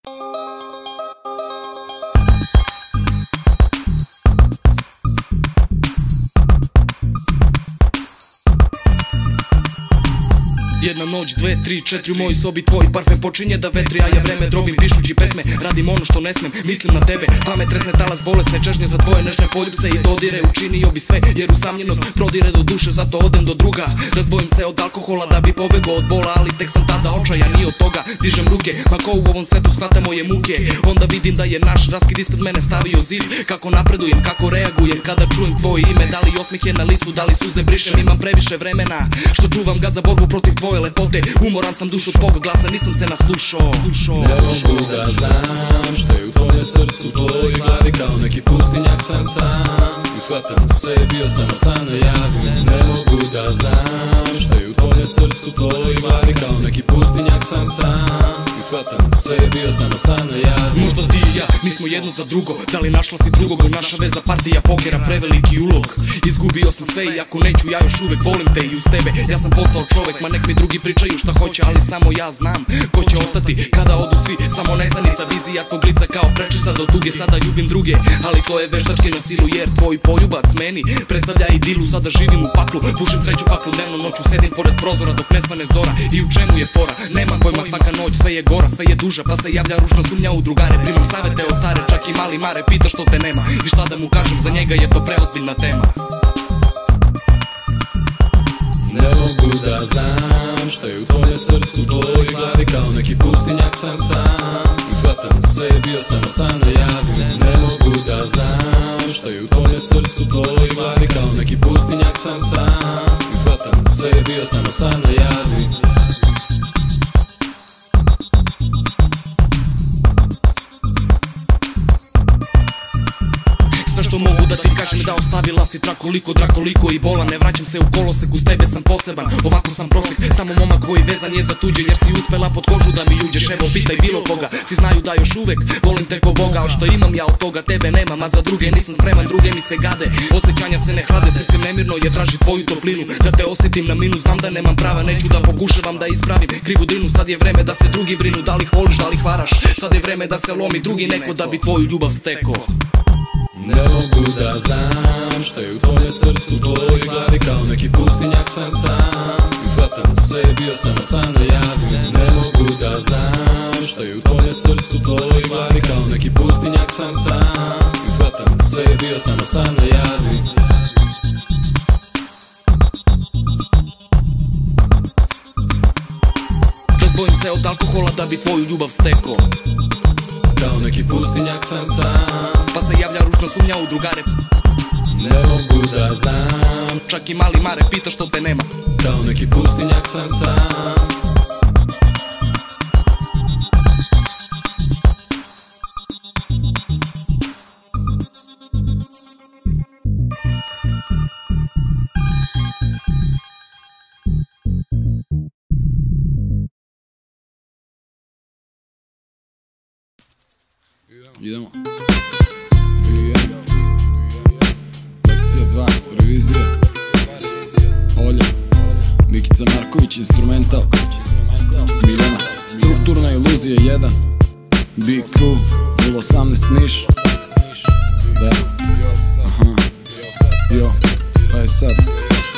Jedna noć, dve, tri, četiri, u mojoj sobi tvoj parfem počinje da vetri, a ja vreme drobim pišući pesme. Radim ono što ne smem, mislim na tebe, pamet tresne, talas bolesne čežnje za tvoje nežne poljubce i dodire. Učinio bi sve jer usamljenost prodire do duše, zato odem do druga. Razdvojim se od alkohola da bi pobegao od bola, ali tek sam tada očajan i od toga dižem ruke. Ma ko u ovom svetu shvata moje muke, onda vidim da je naš raskid ispred mene stavio zid. Kako napredujem, kako reagujem kada čujem tvoje ime, da li osmih je na licu, da li suze brišem. Imam previše vremena što čuvam ga za borbu protiv tvoje lepote. Umoran sam dušu tvog glasa, nisam se naslušao. Ne mogu da znam što je u tvojem srcu, u tvojoj glavi, kao neki pustinjak sam sam. I shvatam sve je bio samo san najavi. Ne mogu da znam što je u tvojem srcu, u tvojoj glavi, kao neki pustinjak sam sam. I shvatam sve je bio samo san najavi. Možda ti i ja nismo jedno za drugo, da li našla si drugog, naša veza partija pokera preveliki ulog. Izgubio sam sve, iako neću, ja još uvek volim te i uz tebe ja sam postao čovek. Ma nek mi drugi pričaju šta hoće, ali samo ja znam ko će ostati kada odu svi. Samo nesanica, vizija tog lica kao prečica do duge. Sada ljubim druge, ali to je veštački na silu, jer tvoj poljubac meni predstavlja idilu. Sada živim u paklu, pušim treću paklu dnevno, noću sedim pored prozora dok ne svane zora. I u čemu je fora? Nemam pojma, svaka noć sve je gora, sve je duža, pa se javlja ružna sumnja u drugare. Primam savete od stare, čak i mali mare pita što te nema. I šta da mu kažem, za njega je to preozbiljna tema. Ne mogu da znam što je u tvojem srcu, u tvojoj glavi, kao neki pustinjak sam sam. I shvatam sve je bio samo san najavi. Ne mogu da znam što je u tvojem srcu, u tvojoj glavi, kao neki pustinjak sam sam. I shvatam sve je bio samo san najavi. Što mogu da ti kažem da ostavila si trakoliko, drakoliko i bolan. Ne vraćam se u kolosek, uz tebe sam poseban, ovako sam prosjek. Samo momak koji vezan je za tuđe, jer si uspela pod kožu da mi uđeš. Evo pitaj bilo koga, svi znaju da još uvek volim te ko Boga. Al što imam ja od toga tebe nemam, a za druge nisam spreman, druge mi se gade. Osjećanja se ne hlade, srce nemirno je, traži tvoju toplinu. Da te osjetim na minu, znam da nemam prava, neću da pokušavam da ispravim krivu drinu. Sad je vreme da se drugi brinu, da li ih voliš, da li ih varaš. Sad je vreme da se lomi drugi neko da bi tvoju ljubav stekao. Ne mogu da znam što je u tvojem srcu, u tvojoj glavi, kao neki pustinjak sam sam. I shvatam sve je bio samo san najavi. Ne mogu da znam što je u tvojem srcu, u tvojoj glavi, kao neki pustinjak sam sam. I shvatam sve je bio samo san najavi. Razdvojim se od alkohola da bi tvoju ljubav stekao. Kao neki pustinjak sam sam, pa se javlja ružna sumnja u drugare. Ne mogu da znam, čak i mali mare pita što te nema. Kao neki pustinjak sam sam. Idemo. Lekcija 2, revizija. Olja, Mikica Marković, instrumental. Miljana, strukturna iluzija 1. BQ, 018 Niš. Da, aha, jo, pa je sad.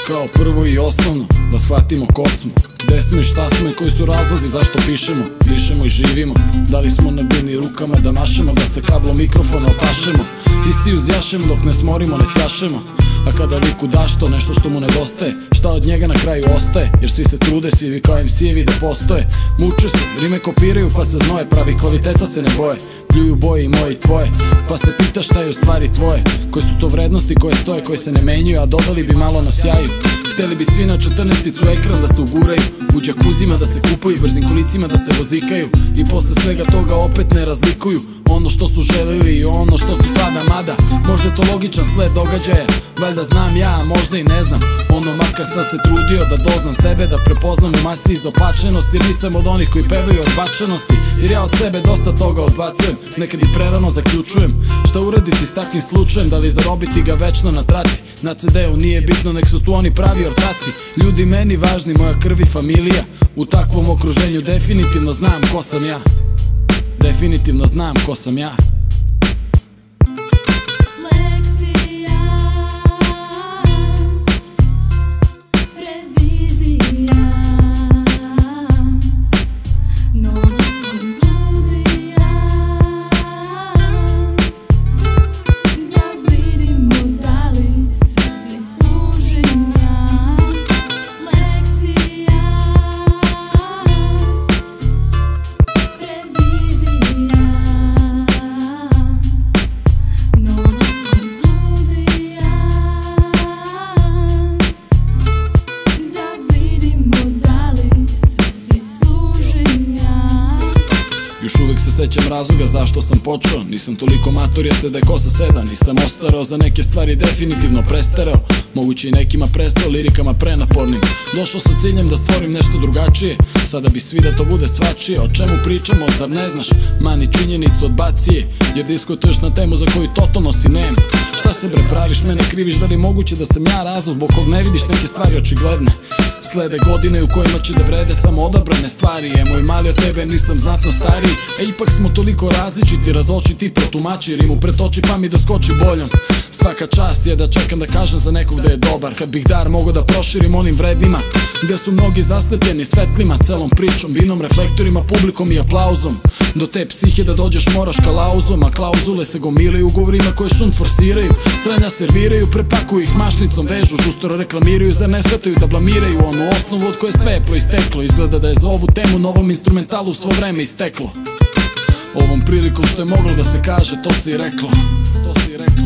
Kao prvo i osnovno, da shvatimo ko smo, gde smo i šta smo i koji su razlozi zašto pišemo, dišemo i živimo. Da li smo nabijeni rukama da mašemo, da se kablom mikrofona opašemo, isti uzjašemo dok ne smorimo, ne sjašemo. A kada liku daš to nešto što mu nedostaje, šta od njega na kraju ostaje? Jer svi se trude, sivi kao MC-evi da postoje. Muče se, rime kopiraju pa se znoje, pravi kvaliteta se ne boje. Pljuju boje i moje i tvoje, pa se pita šta je u stvari tvoje. Koje su to vrednosti koje stoje, koje se ne menjaju, a dodali bi malo na sjaju. Hteli bi svi na 14-icu ekran da se uguraju, u džakuzima da se kupuju, brzim kolicima da se vozikaju. I posle svega toga opet ne razlikuju ono što su želeli i ono što su sada. Mada, možda je to logičan sled događaja, valjda znam ja, a možda i ne znam. Ono makar sam se trudio da doznam sebe, da prepoznam u masi izopačenosti. Jer nisam od onih koji pevaju odbačenosti, jer ja od sebe dosta toga odbacujem. Nekad i prerano zaključujem šta uraditi s takvim slučajem, da li zarobiti ga večno na traci. Na CD-u nije bitno, nek su tu oni pravi ortaci. Ljudi meni važni, moja krv i familija. U takvom okruženju definitivno znam ko sam ja. definitivno znam ko sam ja. Još uvek se sećam razloga zašto sam počeo. Nisam toliko mator, jeste da je kosa seda. Nisam ostarao, za neke stvari definitivno prestarao. Moguće i nekima presao, lirikama prenapornim. Došao sa ciljem da stvorim nešto drugačije. Sada bi svi da to bude svačije. O čemu pričamo, zar ne znaš? Mani činjenicu odbacije, jer diskutuješ na temu za koju totalno si nem. Šta se bre praviš, mene kriviš, da li je moguće da sam ja razlog zbog kog ne vidiš neke stvari očigledne? Slede godine u kojima će da vrede samo odabrane stvari. Moj mali od tebe, nisam znatno stariji. Ipak smo toliko različiti, razočiti, protumači. Rimu pretoči pa mi doskoči boljom. Svaka čast je da čekam da kažem za nekog da je dobar. Kad bih dar mogao da proširim onim vrednima, gde su mnogi zaslepljeni svetlima, celom pričom, vinom, reflektorima, publikom i aplauzom. Do te psihe da dođeš moraš kalauzom, a klauzule se gomilaju ugovorima koje šund forsiraju. Stranja serviraju, prepakuju ih mašnicom, vežu, žustro reklamiraju, zar ne shvataju da blamiraju onu osnovu od koje sve je proisteklo. Izgleda da je za ovu temu novom instrumentalu svo vreme isteklo. Ovom prilikom što je moglo da se kaže, to se i reklo. To se i reklo.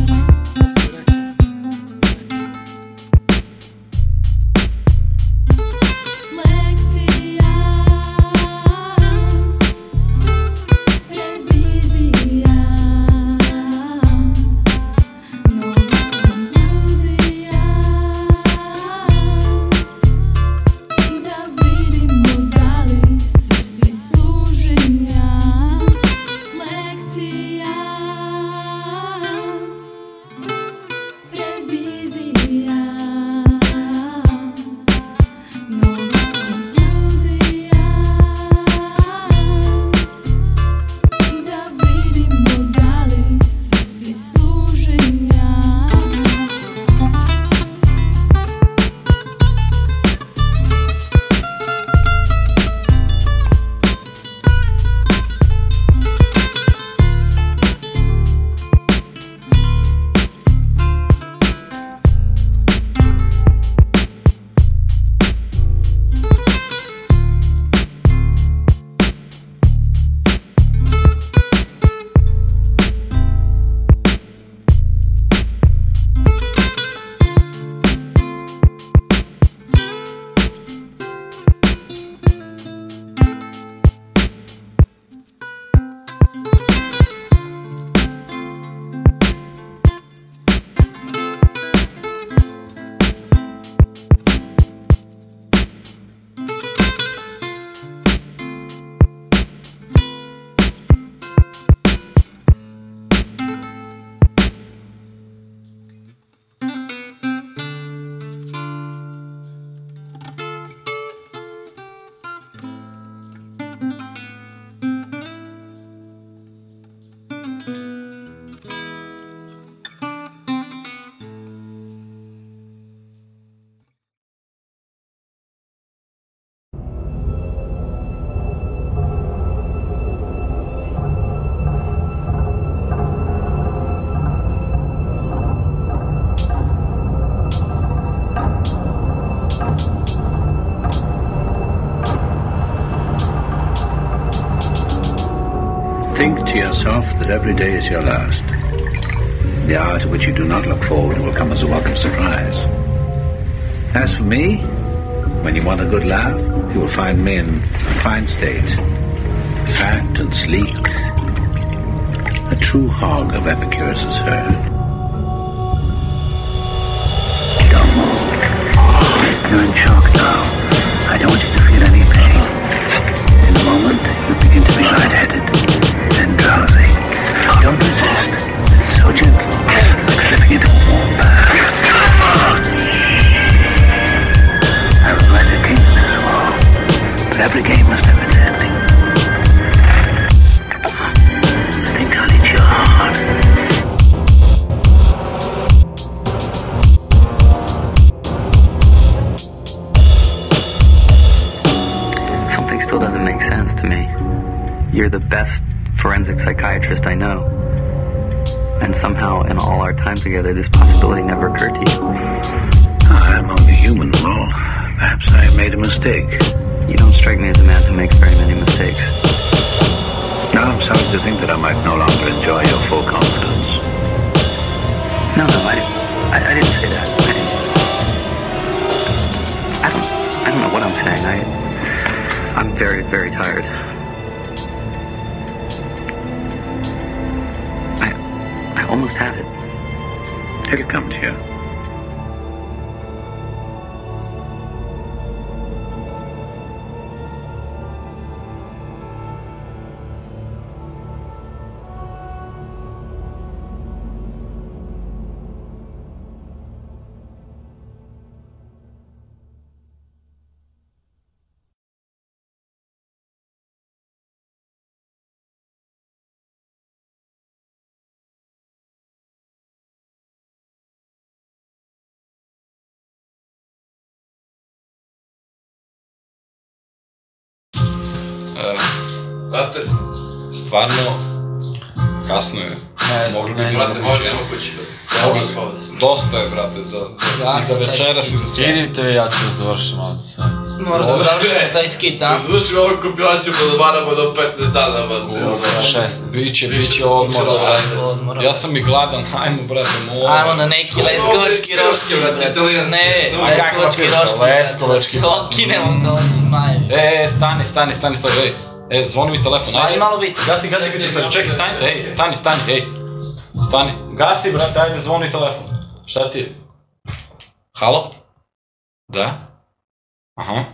Think to yourself that every day is your last. The hour to which you do not look forward will come as a welcome surprise. As for me, when you want a good laugh, you will find me in a fine state, fat and sleek. A true hog of Epicurus' herd. Don't move. You're in shock now. I don't want you to feel any pain. In a moment, you begin to be lightheaded, then drowsy. Don't resist. It's so gentle, like slipping into a warm bath. I would like a game in this world, but every game must have its ending. you're the best forensic psychiatrist I know. And somehow, in all our time together, this possibility never occurred to you. I'm only human, Lowell. Perhaps I made a mistake. You don't strike me as a man who makes very many mistakes. Now I'm sorry to think that I might no longer enjoy your full confidence. No, I didn't say that. I don't know what I'm saying. I'm very, very tired. I almost had it. It'll come to you. Brate, stvarno, kasno je. Mogli bi, brate, možemo kući. Dosta je, brate, za večeras i za sve. Idite vi, ja ću da završim ovdje sve. Moraš da završimo taj skit, a? Završim ovu kompilaciju pa da varamo do 15 dana, brate. 16. Biće odmora. Ja sam i gladan, hajmo, brate, mora. Ajmo na neki leskovački roški, brate. Ne, leskovački roški. Sokinemo ga osim maje. Stani, ej, zvoni mi telefon, ajde. Stani malo biti. Gasi, čekaj, stani, ej. Stani, gasi, brate, ajde, zvoni telefon. Šta ti je? Halo? Da? Aha.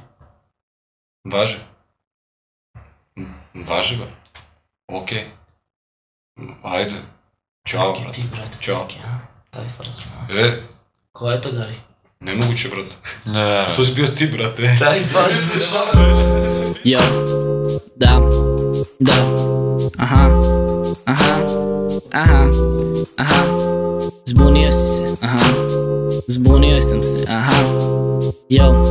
Važi. Važi ga. Okej. Ajde. Ćao, brate. Ćao. Daj fazno. Ko je to, Gari? Nemoguće, brate. To si bio ti, brate. Daj fazno. Jo, da, aha, zbunio si se, zbunio sam se, jo,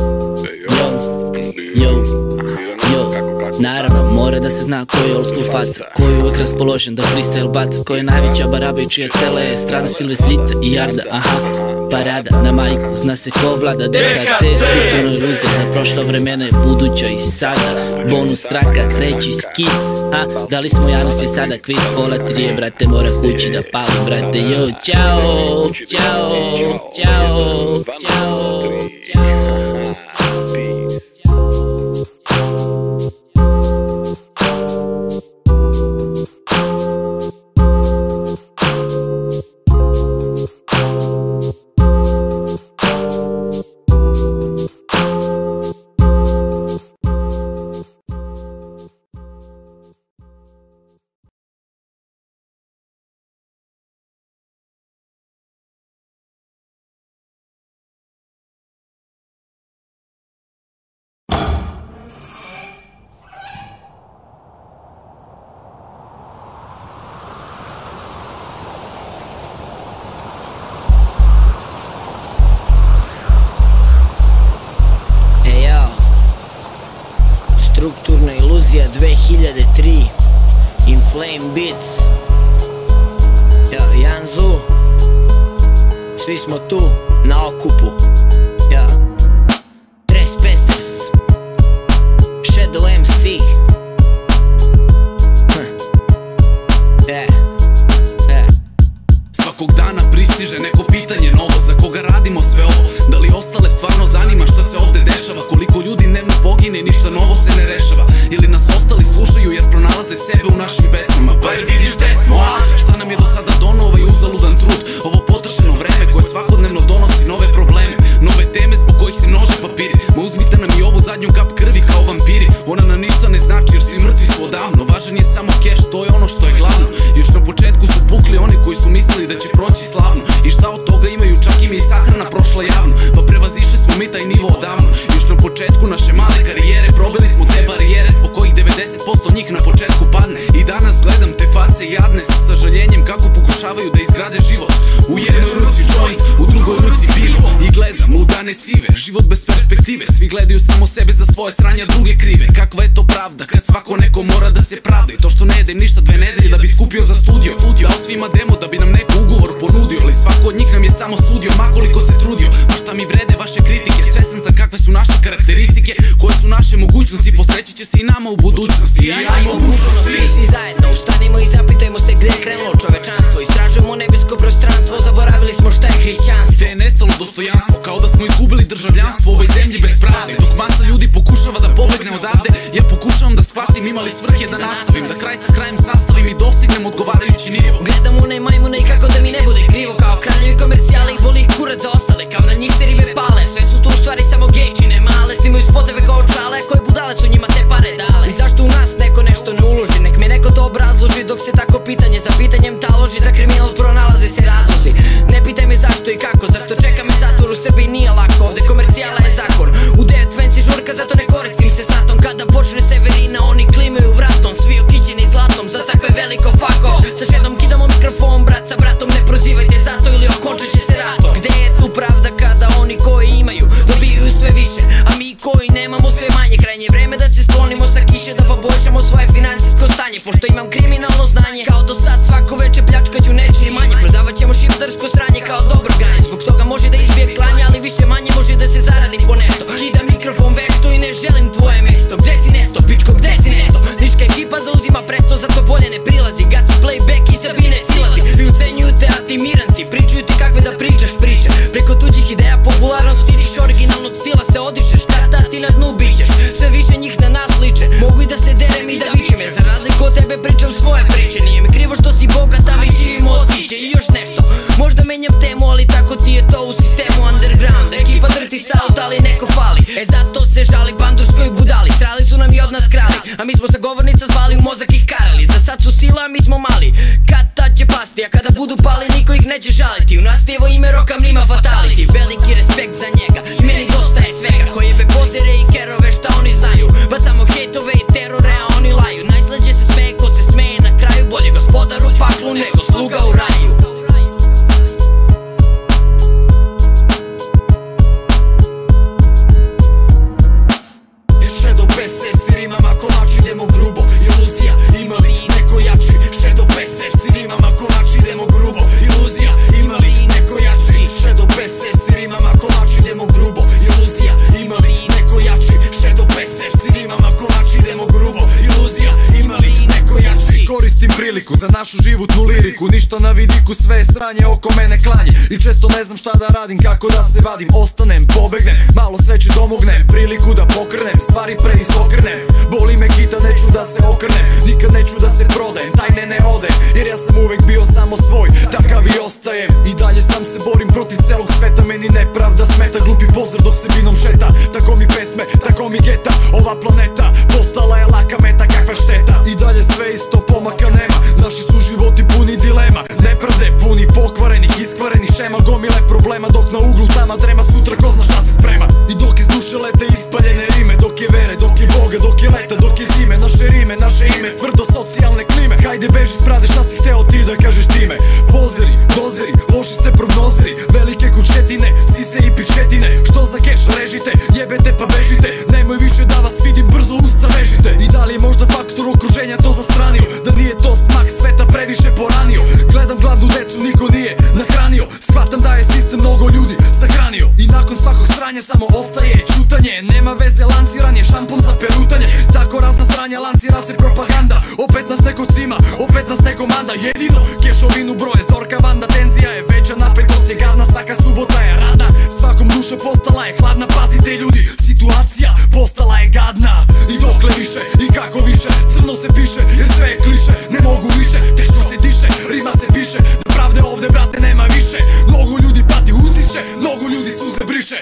naravno, mora da se zna ko je old school faca, ko je uvijek raspoložen da freestyle baca, ko je najveća baraba i čija cela je strada Silvestrita i Jarda, parada na majku, zna se ko vlada DHC, strukturno iluzija za prošla vremena je buduća i sada, bonus traka, treći skit, da li smo Janus je sada kvit, pola 3, brate, mora kući da pali, brate, jo, ćao. Strukturna iluzija 2003 Inflame Beats Janzu Svi smo tu na okupu Trespassers Shadow MC Svakog dana pristiže neko pitanje novo. Za koga radimo sve ovo? Da li ostale stvarno zanima šta se ovde dešava? Koliko ljudi dnevno pogine i ništa novo se ne rešava? Ili nas ostali slušaju jer pronalaze sebe u našim pesmama? Pa jer vidiš gde smo, a? Šta nam je do sada donao ovaj uzaludan trud? Ovo potrošeno vreme koje svakodnevno donosi nove probleme, nove teme zbog kojih se množe papiri. Ma uzmite nam i ovu zadnju kap krvi kao vampiri. Ona nam ništa ne znači jer svi mrtvi su odavno. Važan je samo keš, to je ono što je glavno. Još na početku su pukli oni koji su mislili da će proći slavno. I šta od toga imaju, čak im je i sahrana prošla javno. Pa prevazišli smo mi taj nivo odavno. Još na početku naše male karijere probili smo te barijere zbog kojih 90% njih na početku padne. I danas gledam te face jadne sa sažaljenjem kako pokušavaju da izgrade život. U jednoj ruci joint, u drugoj ruci pivo. I gledam u dane sive, život bez perspektive. Svi gledaju samo sebe za svoje sranja, druge krive. Kakva je to pravda kad svako neko mora da se pravda. I to što ne jedem ništa 2 nedelje da bi skupio za studio. Dao svima demo da bi nam neko ugovor ponudio. Ali svako od njih nam je samo sudio, makoliko se trudio. Ma šta mi vrede vaše kritike, svestan sam kakve su naše karakteristike, koje su naše mogućnosti. Posreći će se i nama u budućnosti. I ajmo bučno svi zajedno ustanimo i zapitajmo se gde je krenulo čovečanstvo. Istražujemo nebesko prostranstvo, zaboravili smo šta je hrišćanstvo. Gde je nestalo dostojanstvo, kao da smo izgubili državljanstvo u ovoj zemlji bez pravde. Dok masa ljudi pokušava da pobegne odavde, ja pokušavam da shvatim imali svrhe da nastavim, da kraj sa krajem sastavim i dostignem odgovarajući nivo. Gledam unaj majmuna i kako da mi ne bude krivo, kao kraljevi komercijale i boli ih kurac za ostale, kao na njih se ribe pale. Sve su tu stvari samo gejčine male, snimaju spoteve kao čale, koje budale su njima te pare dale. I zašto u nas neko nešto ne uloži, nek mi neko to obrazloži, dok se tako pitanje za pitanjem taloži. Za kriminal pronalaze se razlozi, ne pitaj me zašto i kako, zašto čeka me zatvor u Srbiji nije lako. Ovde komercijala je zakon, u 9 fancy žurka, zato ne koristim se satom. Kada počne Severina oni klimaju vratom, svi okićeni zlatom, za takve veliko fako. Sa šedom kidamo mikrofon, brat sa bratom, ne prozivajte zato ili okončat će se ratom. Gde je tu pravda kada oni koji imaju dobijaju sve više, a mi koji nemamo sve manje? Krajnje vreme da se sklonimo sa kiše, da poboljšamo svoje finansijsko stanje. Pošto imam kriminalno znanje, kao do sad svako veče pljačkaću nečije manje. Prodavat ćemo šiptarsko sranje kao dobro granje, zbog toga može da izbije klanje, ali više manje može da se zaradi po nešto. Kidam mikrofon vešto i ne želim tvoje mesto. Gde si nesto, pičko, gde si nesto? Niška ekipa zauzima presto, zato bolje ne prilazi. Gasi playback i Srbi ne silazi. Svi ucenjuju te, a ti miranci pričaju ti kakve da pričaš priče. Preko tuđih ideja popularnost stičiš, originalnog stila se odičeš. Ta ti na dnu bićeš, sve više njih na nas liče. Mogu i da se derem i da vičem, jer za razliku od tebe pričam svoje priče. Nije mi krivo što si bogat, a mi živimo od siće. I još nešto, možda menjam temu, ali tako ti je to u sistemu underground. Ekipa drti salut, ali neko fali, zato se žali bandurskoj budali. Srali su nam i od nas krali, a mi smo sa govornica zvali u mozak ih karali. Za sad su sila, a mi smo mali, kad tad će pasti, a kada budu pali niko ih neće žaliti. U nas tijevo ime roka mnima fatality, veliki respekt za njega i meni dosta je svega. Ko jebe pozere i kerove šta oni znaju, bacamo hejtove i terore a oni laju. Najslađe se smeje ko se smeje na kraju, bolje gospodar u paklu nego sluga u raju. Shadow Besser, si rimama kovači, idemo grubo. Iluzija, ima li neko jači? Shadow Besser, si rimama kovači, idemo grubo. Iluzija, ima li neko jači? Shadow Besser, si rimama kovači, idemo grubo. Iluzija, ima li neko jači? Shadow Besser, si rimama kovači, idemo grubo. Iluzija, ima li neko jači? Koristim priliku za našu životnu liriku, ništa na vidiku, sve je sranje oko mene klanje. I često ne znam šta da radim, kako da se vadim. Ostanem, pobegnem, malo sreće domognem, priliku da pokrnem, stvari preizokrenem. Boli me kita, neću da se okrnem, nikad neću da se prodajem, tajne ne odem, jer ja sam uvek bio samo svoj, takav i ostajem. I dalje sam se borim protiv celog sveta, meni nepravda smeta, glupi pozor dok se binom šeta. Tako mi pesme, tako mi geta, ova planeta postala je laka meta, kakva šteta. I dalje sve isto, pomaka nema, naši su životi puni dilema, nepravde puni pokvarenih, iskvarenih šema. Gomile problema dok na uglu tama drema, sutra ko zna šta se sprema. I dok iz duše lete ispaljene rime, dok je vere, dok je Boga, dok je leta, dok je zime. Naše rime, naše ime, tvrdo socijalne klime. Hajde beži sprade, šta si hteo ti da kažeš time? Pozeri, dozeri, loši ste prognozeri, velike kučetine, sise i pičketine. Što za keš režite, jebete pa bežite, nemoj više da vas vidim, brzo usta vežite. I da li je možda faktor okruženja to zastranio, da nije to smak sveta previše poranio? Gledam gladnu decu, niko nije nahranio, shvatam da je sistem mnogo ljudi sahranio. I nakon svakog sranja samo ostaje čutanje, nema veze lanciranje, šampon za perutanje. Tako razna sranja lancira se propaganda, opet nas neko cima, opet nas neko manda. Jedino kešovinu broje, zorka banda, tenzija je veća, napetost je gadna, svaka subota je rada. Svakom duša postala je hladna, pazite ljudi, situacija postala je gadna. I dokle više, i kako više, crno se piše, jer sve je kliše. Ne mogu više, teško se diše, rima se piše, da pravde ovde brate nema više. Mnogo ljudi pati uzdiše, mnogo ljudi suze briše.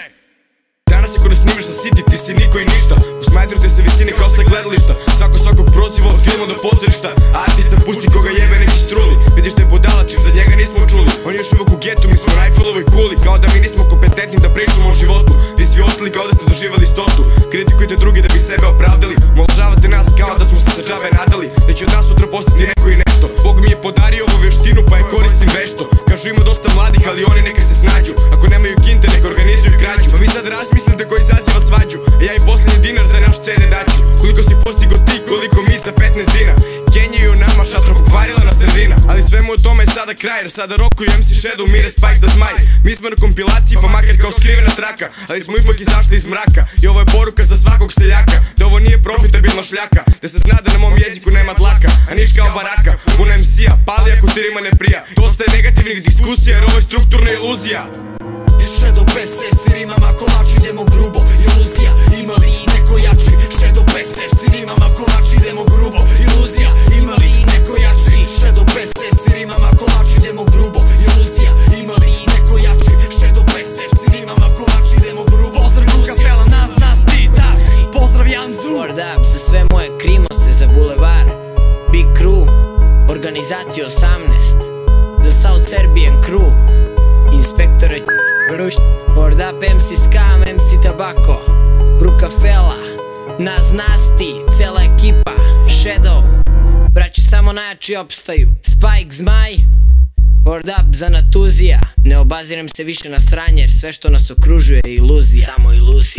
Danas ako ne snimiš na City, ti si niko i ništa. Usmajtruju te se visine kao sa gledališta, svako svakog proziva od filma do pozorišta. Artista pusti koga jebe neki struli, vidiš da je budala čim za njega nismo čuli. On je još uvek u getu, mi smo na Eiffelovoj kuli, kao da mi nismo kompetentni da pričamo o životu. Vi svi ostali kao da ste doživali stotu, kritikujte drugi da bi sebe opravdali, omalovažavate nas kao da smo se sa džabe nadali, da će od nas sutra postati neko i nešto. nešto. Bog mi je podario ovu vještinu pa je koristim vešto. Kažu ima dosta mladih ali oni neka se snađu. Ako nemaju kinte neka organizuju krađu. Pa vi sad razmislite ko izaziva svađu. Ja i posljednji dinar za naš CD daću. Koliko si postigo ti, koliko mi za 15 dina. Kenjaju nama šatro pokvarila na sredina. Ali svemu o tome je sada kraj, jer sada rokuju MC Shadow, Mire, Spike da Zmaj. Mi smo na kompilaciji pa makar kao skrivena traka, ali smo ipak izašli iz mraka. I ovo je poruka za svakog seljaka, da ovo nije profitabilna šljaka, da se zna da na mom jeziku nema dlaka, a niš kao baraka. Puno MC-a, pali ako tirima ne prija. Dosta je negativnih diskusija jer ovo je strukturna iluzija. I Shadow Pester si rimama kolači, idemo grubo. Iluzija, ima li neko jači? Shadow Pester si rimama kolači, idemo grubo. Iluzija, ima li neko jači? Shadow Pester si rimama kolači, idemo grubo. Iluzija, ima li neko jači? Shadow Pester si rimama kolači, idemo grubo. Pozdrav Luka Fela, nas ti, da. Pozdrav Janzu. Word up za sve moje krimose, za bulevar Big Crew, organizacija 18, za South Serbian Crew, inspektore Ruš. Word up MC Scam, MC Tabako, Bruka Fela, nas ti, cela ekipa, Shadow, braću samo najjači opstaju, Spike, Zmaj. Word up za Natuzija, ne obazirem se više na sranje jer sve što nas okružuje je iluzija. Samo iluzija.